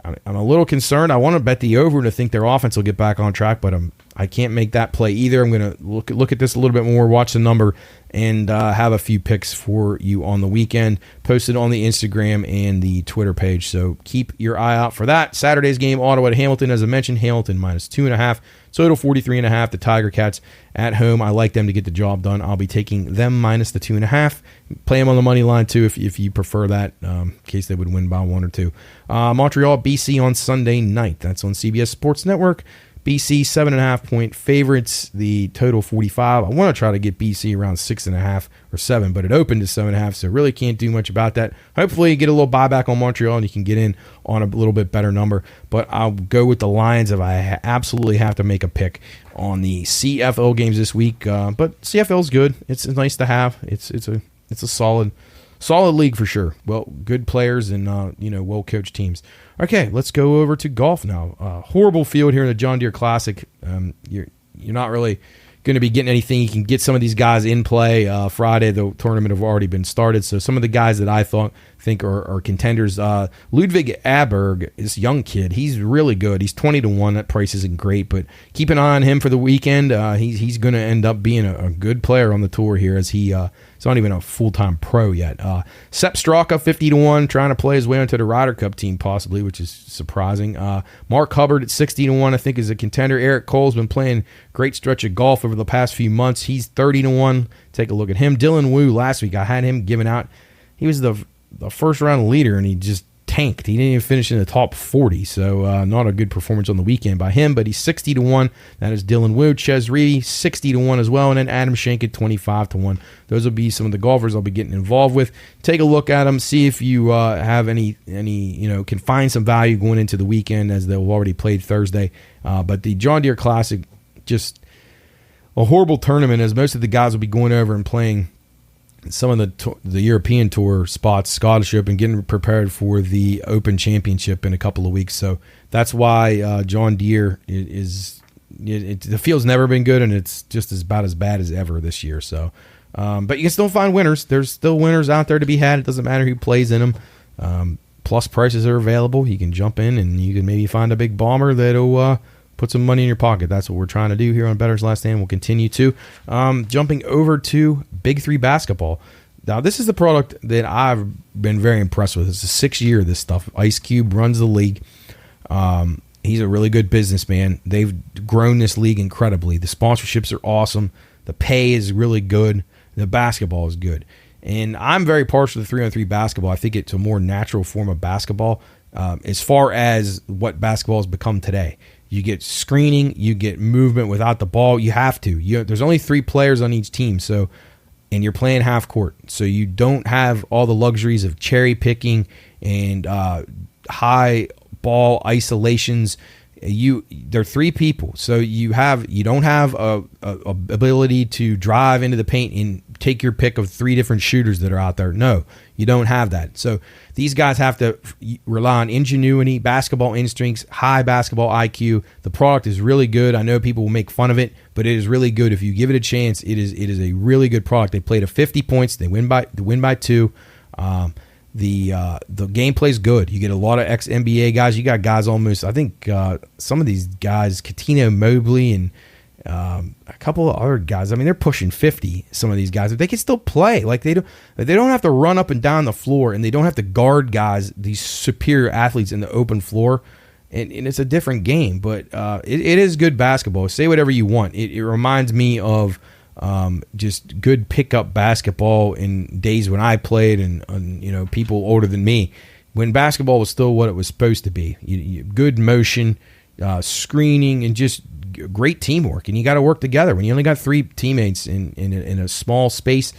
I'm a little concerned. I want to bet the over to think their offense will get back on track, but I can't make that play either. I'm going to look at this a little bit more, watch the number, and have a few picks for you on the weekend, posted on the Instagram and the Twitter page. So keep your eye out for that. Saturday's game, Ottawa at Hamilton. As I mentioned, Hamilton minus 2.5. Total 43.5. The Tiger Cats at home. I like them to get the job done. I'll be taking them minus the 2.5. Play them on the money line too if you prefer that, in case they would win by 1 or 2. Montreal, BC on Sunday night. That's on CBS Sports Network. BC 7.5 point favorites. The total 45. I want to try to get BC around 6.5 or 7, but it opened to 7.5, so really can't do much about that. Hopefully you get a little buyback on Montreal and you can get in on a little bit better number. But I'll go with the Lions if I absolutely have to make a pick on the CFL games this week. But CFL is good. It's nice to have. It's a solid league for sure. Well, good players and well coached teams. Okay, let's go over to golf now. Horrible field here in the John Deere Classic. You're not really going to be getting anything. You can get some of these guys in play Friday. The tournament have already been started. So some of the guys that I think are contenders. Ludwig Aberg, this young kid, he's really good. He's 20-1. That price isn't great, but keep an eye on him for the weekend. He's going to end up being a good player on the tour here, as he's not even a full-time pro yet. Sepp Straka, 50-1, trying to play his way into the Ryder Cup team possibly, which is surprising. Mark Hubbard at 60-1, I think, is a contender. Eric Cole's been playing great stretch of golf over the past few months. He's 30-1. Take a look at him. Dylan Wu, last week I had him given out. He was the first-round leader, and he just tanked. He didn't even finish in the top 40, so not a good performance on the weekend by him, but he's 60-1. That is Dylan Wu. Ches Reedy, 60-1 as well, and then Adam Schenk at 25-1. Those will be some of the golfers I'll be getting involved with. Take a look at them, see if you have any can find some value going into the weekend, as they've already played Thursday. But the John Deere Classic, just a horrible tournament, as most of the guys will be going over and playing some of the European Tour spots, Scottish Open, getting prepared for the Open Championship in a couple of weeks. So that's why John Deere the field's never been good, and it's just about as bad as ever this year. So, but you can still find winners. There's still winners out there to be had. It doesn't matter who plays in them. Plus prices are available. You can jump in and you can maybe find a big bomber that'll put some money in your pocket. That's what we're trying to do here on Bettor's Last Stand. We'll continue to. Jumping over to Big 3 basketball. Now, this is the product that I've been very impressed with. It's the 6th year of this stuff. Ice Cube runs the league. He's a really good businessman. They've grown this league incredibly. The sponsorships are awesome. The pay is really good. The basketball is good. And I'm very partial to 3-on-3 basketball. I think it's a more natural form of basketball as far as what basketball has become today. You get screening, you get movement without the ball. You have to. There's only 3 players on each team, and you're playing half court, so you don't have all the luxuries of cherry picking and high ball isolations. They're 3 people, so you don't have a ability to drive into the paint and take your pick of 3 different shooters that are out there. No, you don't have that. So these guys have to rely on ingenuity, basketball instincts, high basketball IQ. The product is really good. I know people will make fun of it, but it is really good. If you give it a chance, it is a really good product. They play to 50 points. They win by 2. The gameplay is good. You get a lot of ex-NBA guys. You got guys almost, I think some of these guys, Katino Mobley and a couple of other guys, I mean, they're pushing 50, some of these guys, but they can still play. Like they don't have to run up and down the floor, and they don't have to guard guys, these superior athletes in the open floor. And it's a different game, but it is good basketball. Say whatever you want. It reminds me of just good pickup basketball in days when I played, and people older than me, when basketball was still what it was supposed to be. Good motion, screening, and just great teamwork. And you got to work together. When you only got 3 teammates in a small space,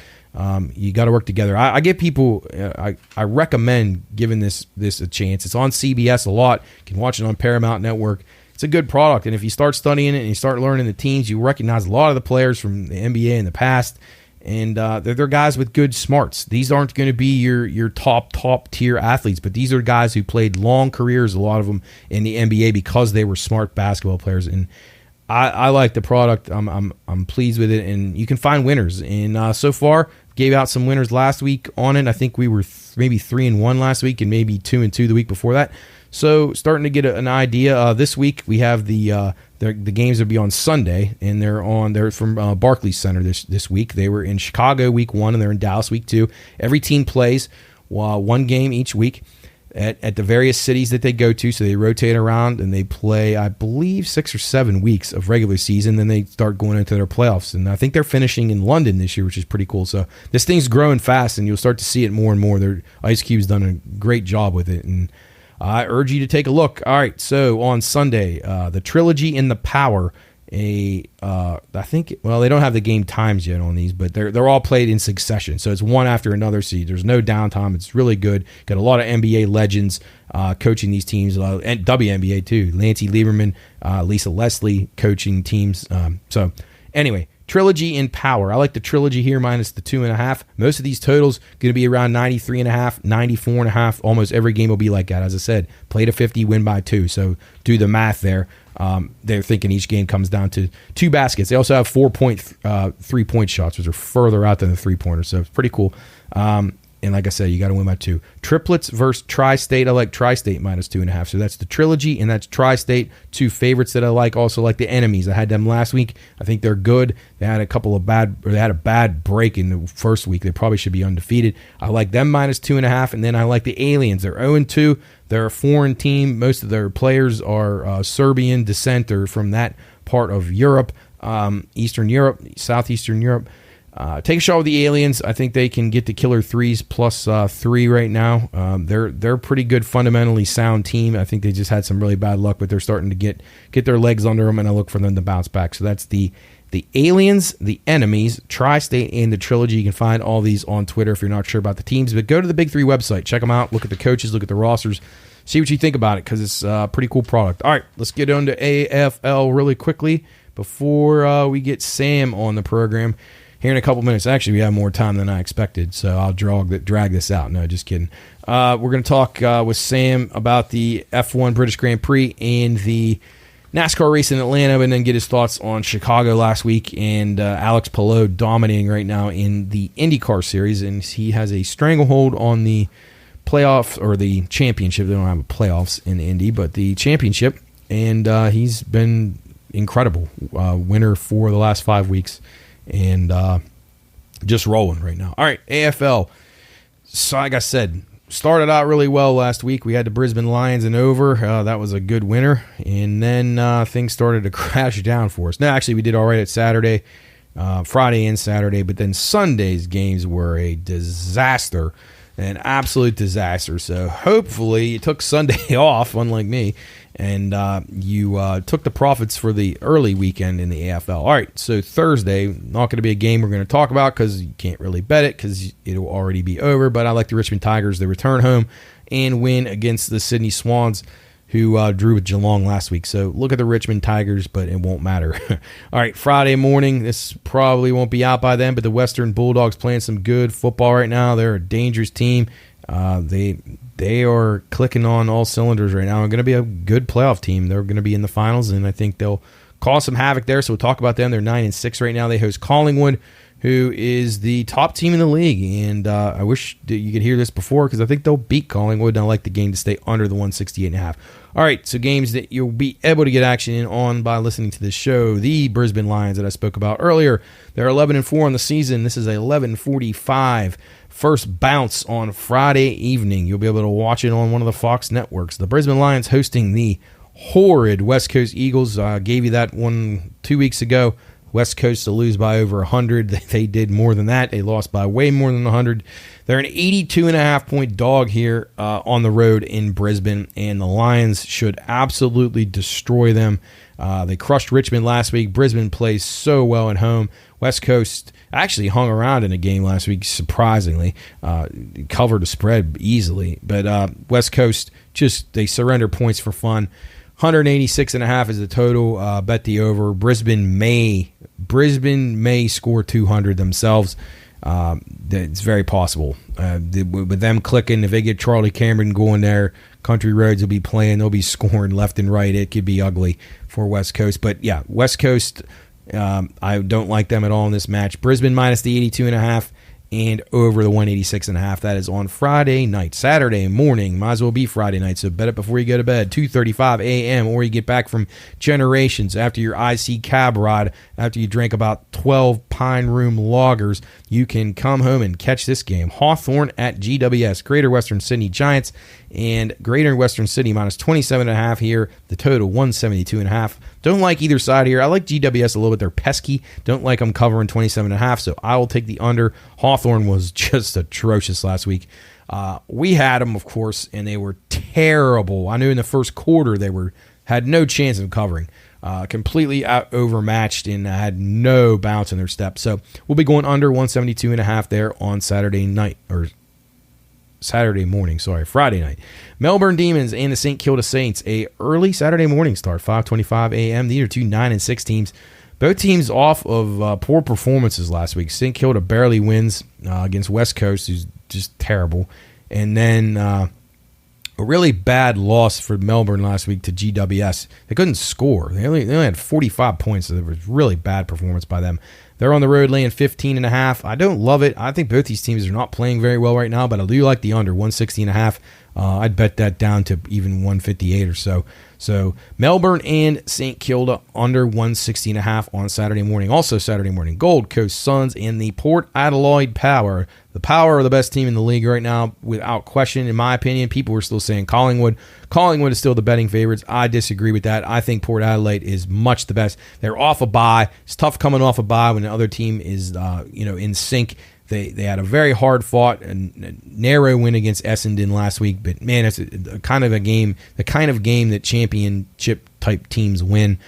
you got to work together. I give people, I recommend giving this a chance. It's on CBS a lot. You can watch it on Paramount Network. it's a good product. And if you start studying it and you start learning the teams, you recognize a lot of the players from the NBA in the past. And they're guys with good smarts. These aren't going to be your top tier athletes, but these are guys who played long careers, a lot of them in the NBA, because they were smart basketball players. And I like the product. I'm pleased with it, and you can find winners. And so far, gave out some winners last week on it. I think we were maybe 3-1 last week, and maybe 2-2 the week before that. So starting to get an idea. This week we have the games will be on Sunday, and they're from Barclays Center this week. They were in Chicago week 1, and they're in Dallas week 2. Every team plays one game each week at the various cities that they go to. So they rotate around, and they play, I believe, 6 or 7 weeks of regular season. Then they start going into their playoffs, and I think they're finishing in London this year, which is pretty cool. So this thing's growing fast, and you'll start to see it more and more. Ice Cube's done a great job with it, and I urge you to take a look. All right, so on Sunday, the Trilogy in the Power. I think, well, they don't have the game times yet on these, but they're all played in succession. So it's one after another. So there's no downtime. It's really good. Got a lot of NBA legends coaching these teams, and WNBA too. Lancey Lieberman, Lisa Leslie coaching teams. So anyway, Trilogy in Power. I like the Trilogy here minus the 2.5. Most of these totals going to be around 93.5, 94.5. Almost every game will be like that. As I said, play to 50, win by 2. So do the math there. They're thinking each game comes down to 2 baskets. They also have 3-point shots, which are further out than the 3-pointer. So it's pretty cool. And like I said, you got to win by 2. Triplets versus Tri-State. I like Tri-State minus 2.5. So that's the Trilogy, and that's Tri-State. 2 favorites that I like. Also like the Enemies. I had them last week. I think they're good. They had a bad break in the first week. They probably should be undefeated. I like them minus 2.5. And then I like the Aliens. They're 0-2. They're a foreign team. Most of their players are Serbian descent or from that part of Europe, Eastern Europe, Southeastern Europe. Take a shot with the Aliens. I think they can get the killer threes plus 3 right now. They're a pretty good, fundamentally sound team. I think they just had some really bad luck, but they're starting to get their legs under them, and I look for them to bounce back. So that's the Aliens, the Enemies, Tri-State, and the Trilogy. You can find all these on Twitter if you're not sure about the teams. But go to the Big 3 website. Check them out. Look at the coaches. Look at the rosters. See what you think about it, because it's a pretty cool product. All right, let's get on to AFL really quickly before we get Sam on the program here in a couple minutes. Actually, we have more time than I expected, so I'll drag this out. No, just kidding. We're going to talk with Sam about the F1 British Grand Prix and the NASCAR race in Atlanta, and then get his thoughts on Chicago last week and Alex Palou dominating right now in the IndyCar series, and he has a stranglehold on the playoff or the championship. They don't have playoffs in Indy, but the championship, and he's been incredible. Winner for the last 5 weeks, and just rolling right now. All right, AFL. So like I said, started out really well last week. We had the Brisbane Lions and over. That was a good winner. And then things started to crash down for us. Now, actually, we did all right at Saturday, Friday and Saturday, but then Sunday's games were a disaster, an absolute disaster. So hopefully you took Sunday off, unlike me, and you took the profits for the early weekend in the AFL. All right, so Thursday, not going to be a game we're going to talk about because you can't really bet it because it'll already be over, but I like the Richmond Tigers to return home and win against the Sydney Swans, who drew with Geelong last week. So look at the Richmond Tigers, but it won't matter. All right, Friday morning, this probably won't be out by then, but the Western Bulldogs playing some good football right now. They're a dangerous team. They are clicking on all cylinders right now. They're going to be a good playoff team. They're going to be in the finals, and I think they'll cause some havoc there. So we'll talk about them. They're 9-6 right now. They host Collingwood, who is the top team in the league. And I wish that you could hear this before because I think they'll beat Collingwood, and I like the game to stay under the 168.5. All right, so games that you'll be able to get action in on by listening to this show. The Brisbane Lions that I spoke about earlier, they're 11-4 on the season. This is a 11:45 first bounce on Friday evening. You'll be able to watch it on one of the Fox networks. The Brisbane Lions hosting the horrid West Coast Eagles. I gave you that one 2 weeks ago. West Coast to lose by over 100. They did more than that. They lost by way more than 100. They're an 82.5-point dog here on the road in Brisbane, and the Lions should absolutely destroy them. They crushed Richmond last week. Brisbane plays so well at home. West Coast actually hung around in a game last week, surprisingly. Covered a spread easily. But West Coast, they surrender points for fun. 186.5 is the total. Bet the over. Brisbane may score 200 themselves. It's very possible. With them clicking, if they get Charlie Cameron going there, Country Roads will be playing. They'll be scoring left and right. It could be ugly for West Coast. But, yeah, West Coast, I don't like them at all in this match. Brisbane minus the 82.5 and over the 186.5. That is on Friday night. Saturday morning, might as well be Friday night, so bet it before you go to bed. 2:35 a.m. or you get back from Generations after your IC cab ride, after you drink about 12 Pine Room lagers. You can come home and catch this game. Hawthorne at GWS, Greater Western Sydney Giants, and Greater Western Sydney minus 27.5 here. The total 172.5. Don't like either side here. I like GWS a little bit. They're pesky. Don't like them covering 27.5, so I will take the under. Hawthorne was just atrocious last week. We had them, of course, and they were terrible. I knew in the first quarter they had no chance of covering. Completely overmatched and had no bounce in their step. So we'll be going under 172.5 there on Saturday night, or Friday night. Melbourne Demons and the St. Kilda Saints, a early Saturday morning start, 5:25 a.m. These are two 9-6 teams. Both teams off of poor performances last week. St. Kilda barely wins against West Coast, who's just terrible. And then a really bad loss for Melbourne last week to GWS. They couldn't score. They only had 45 points, so it was really bad performance by them. They're on the road laying 15.5. I don't love it. I think both these teams are not playing very well right now, but I do like the under 160.5. I'd bet that down to even 158 or so. So Melbourne and St. Kilda under 160.5 on Saturday morning. Also Saturday morning, Gold Coast Suns and the Port Adelaide Power. The Power are the best team in the league right now, without question, in my opinion. People were still saying Collingwood. Collingwood is still the betting favorites. I disagree with that. I think Port Adelaide is much the best. They're off a bye. It's tough coming off a bye when the other team is in sync. They had a very hard fought and narrow win against Essendon last week, but man, it's the kind of game that championship type teams win.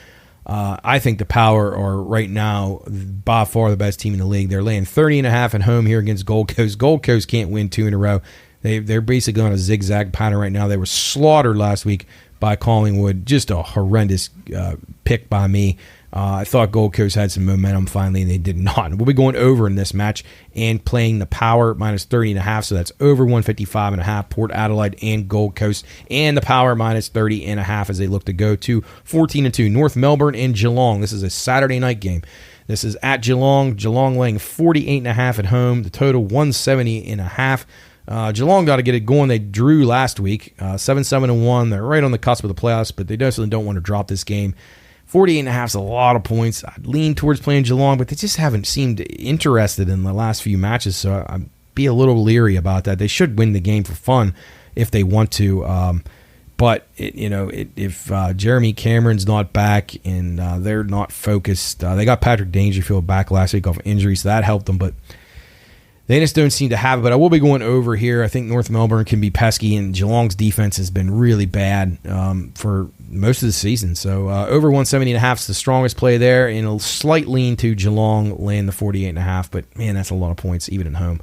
I think the Power are right now by far the best team in the league. They're laying 30.5 at home here against Gold Coast. Gold Coast can't win 2 in a row. They're basically on a zigzag pattern right now. They were slaughtered last week by Collingwood. Just a horrendous pick by me. I thought Gold Coast had some momentum finally, and they did not. We'll be going over in this match and playing the Power minus 30.5, so that's over 155.5. Port Adelaide and Gold Coast, and the Power minus 30.5 as they look to go to 14-2. North Melbourne and Geelong. This is a Saturday night game. This is at Geelong. Geelong laying 48.5 at home. The total 170.5. Geelong got to get it going. They drew last week, 7-7-1. They're right on the cusp of the playoffs, but they definitely don't want to drop this game. 48.5 is a lot of points. I'd lean towards playing Geelong, but they just haven't seemed interested in the last few matches, so I'd be a little leery about that. They should win the game for fun if they want to, but if Jeremy Cameron's not back and they're not focused, they got Patrick Dangerfield back last week off injury, so that helped them, but they just don't seem to have it. But I will be going over here. I think North Melbourne can be pesky, and Geelong's defense has been really bad for most of the season. So over 170.5 is the strongest play there, and a slight lean to Geelong laying the 48.5. But, man, that's a lot of points even at home.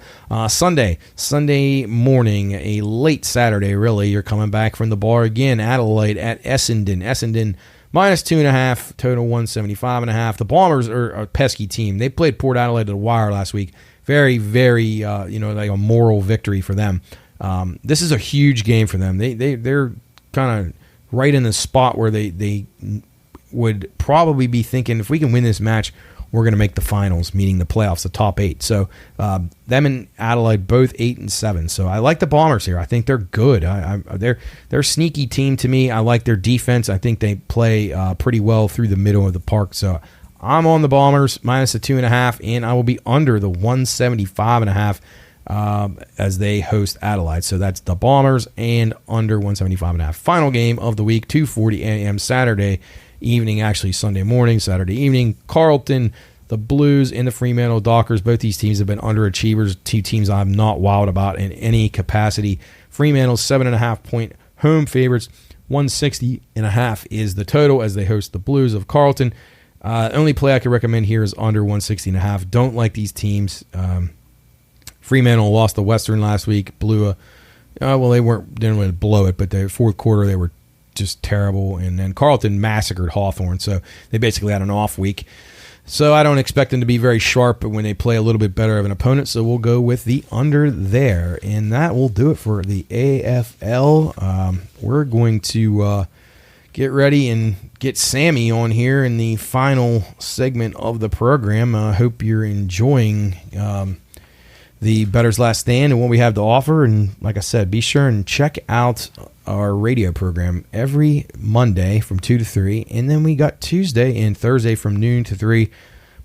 Sunday morning, a late Saturday, really. You're coming back from the bar again. Adelaide at Essendon. Essendon minus 2.5, total 175.5. The Bombers are a pesky team. They played Port Adelaide to the wire last week. Very, very, like a moral victory for them. This is a huge game for them. They're kind of right in the spot where they would probably be thinking, if we can win this match, we're going to make the finals, meaning the playoffs, the top 8. So them and Adelaide both 8-7. So I like the Bombers here. I think they're good. They're a sneaky team to me. I like their defense. I think they play pretty well through the middle of the park. So I'm on the Bombers minus the 2.5, and I will be under the 175.5 as they host Adelaide. So that's the Bombers and under 175.5. Final game of the week, 2:40 a.m. Saturday evening, actually Sunday morning, Saturday evening. Carlton, the Blues, and the Fremantle Dockers. Both these teams have been underachievers. Two teams I'm not wowed about in any capacity. Fremantle 7.5-point home favorites. 160.5 is the total as they host the Blues of Carlton. Only play I could recommend here is under 160.5. Don't like these teams. Fremantle lost the Western last week. They didn't really blow it, but the fourth quarter they were just terrible. And then Carleton massacred Hawthorne, so they basically had an off week. So I don't expect them to be very sharp when they play a little bit better of an opponent, so we'll go with the under there. And that will do it for the AFL. We're going to get ready and get Sammy on here in the final segment of the program. I hope you're enjoying the Bettor's Last Stand and what we have to offer. And like I said, be sure and check out our radio program every Monday from 2 to 3. And then we got Tuesday and Thursday from noon to 3.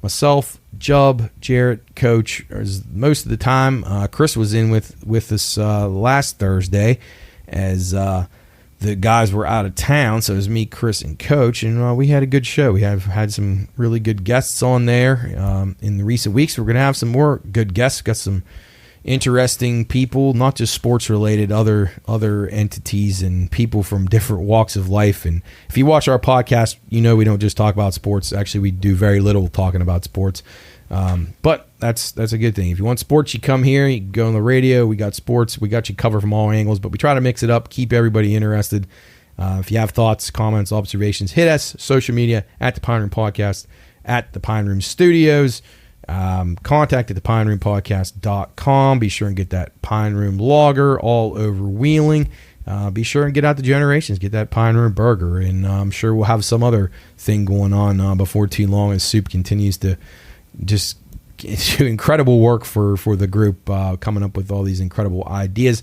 Myself, Jubb, Jarrett, Coach, most of the time. Chris was in with us last Thursday as the guys were out of town. So it was me, Chris, and Coach. And we had a good show. We have had some really good guests on there in the recent weeks. We're going to have some more good guests. Got some interesting people, not just sports related, other entities and people from different walks of life. And if you watch our podcast, you know we don't just talk about sports. Actually, we do very little talking about sports, but that's a good thing. If you want sports, you come here, you can go on the radio. We got sports, we got you covered from all angles, but we try to mix it up, keep everybody interested. If you have thoughts, comments, observations, hit us social media at the Pine Room Podcast, at the Pine Room Studios. Contact at thepineroompodcast.com. Be sure and get that Pine Room Lager all over Wheeling. Be sure and get out the Generations. Get that Pine Room Burger. And I'm sure we'll have some other thing going on before too long as Soup continues to just do incredible work for the group, coming up with all these incredible ideas.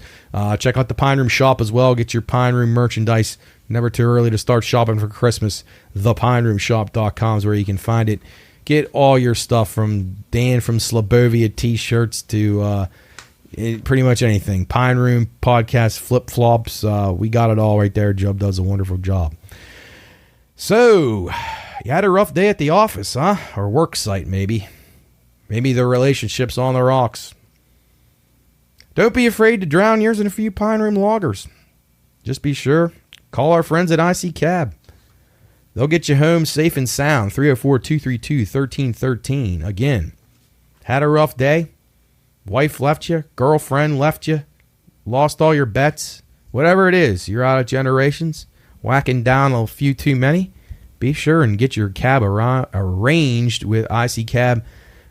Check out the Pine Room Shop as well. Get your Pine Room merchandise. Never too early to start shopping for Christmas. Thepineroomshop.com is where you can find it. Get all your stuff from Dan from Slobovia t-shirts to pretty much anything. Pine Room Podcast, flip-flops. We got it all right there. Jubb does a wonderful job. So, you had a rough day at the office, huh? Or work site, maybe. Maybe the relationship's on the rocks. Don't be afraid to drown yours in a few Pine Room lagers. Just be sure. Call our friends at IC Cab. They'll get you home safe and sound. 304-232-1313. Again, had a rough day. Wife left you. Girlfriend left you. Lost all your bets. Whatever it is, you're out of Generations. Whacking down a few too many. Be sure and get your cab arranged with IC Cab.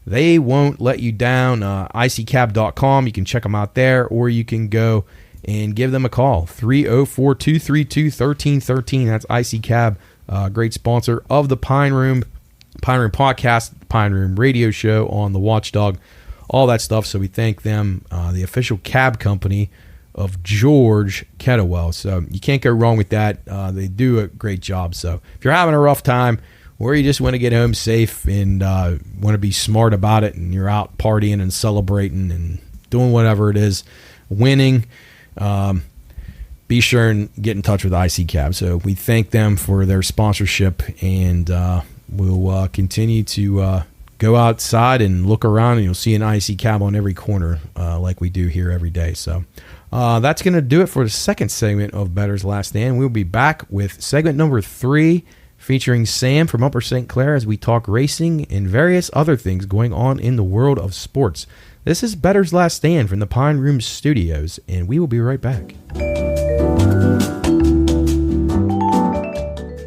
They won't let you down. ICCab.com. You can check them out there, or you can go and give them a call. 304-232-1313. That's IC Cab. Great sponsor of the Pine Room Podcast, Pine Room Radio Show on the Watchdog, all that stuff. So we thank them, the official cab company of George Kettlewell. So you can't go wrong with that. They do a great job. So if you're having a rough time, or you just want to get home safe and want to be smart about it, and you're out partying and celebrating and doing whatever it is, winning, be sure and get in touch with IC Cab. So we thank them for their sponsorship, and we'll continue to go outside and look around, and you'll see an IC Cab on every corner like we do here every day. So that's going to do it for the second segment of Bettor's Last Stand. We'll be back with segment number 3, featuring Sam from Upper St. Clair as we talk racing and various other things going on in the world of sports. This is Bettor's Last Stand from the Pine Room Studios, and we will be right back.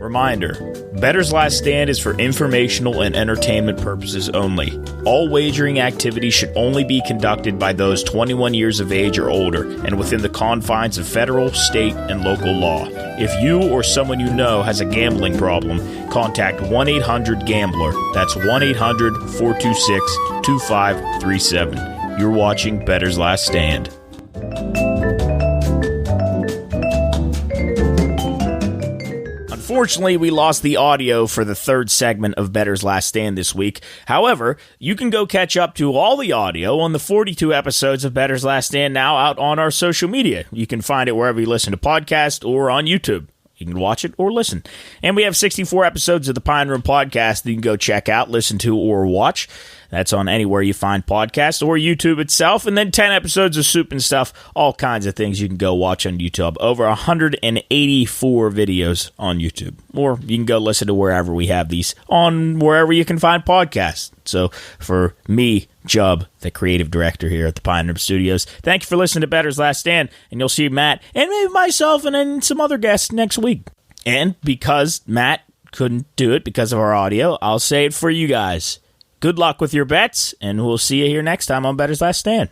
Reminder, Bettor's Last Stand is for informational and entertainment purposes only. All wagering activity should only be conducted by those 21 years of age or older and within the confines of federal, state, and local law. If you or someone you know has a gambling problem, contact 1-800-GAMBLER. That's 1-800-426-2537. You're watching Bettor's Last Stand. Unfortunately, we lost the audio for the third segment of Bettor's Last Stand this week. However, you can go catch up to all the audio on the 42 episodes of Bettor's Last Stand now out on our social media. You can find it wherever you listen to podcasts or on YouTube. You can watch it or listen. And we have 64 episodes of the Pine Room Podcast that you can go check out, listen to, or watch. That's on anywhere you find podcasts or YouTube itself. And then 10 episodes of Soup and Stuff, all kinds of things you can go watch on YouTube. Over 184 videos on YouTube. Or you can go listen to wherever we have these, on wherever you can find podcasts. So for me, Jubb, the creative director here at the Pine Room Studios, thank you for listening to Bettor's Last Stand. And you'll see Matt and maybe myself and then some other guests next week. And because Matt couldn't do it because of our audio, I'll say it for you guys. Good luck with your bets, and we'll see you here next time on Bettor's Last Stand.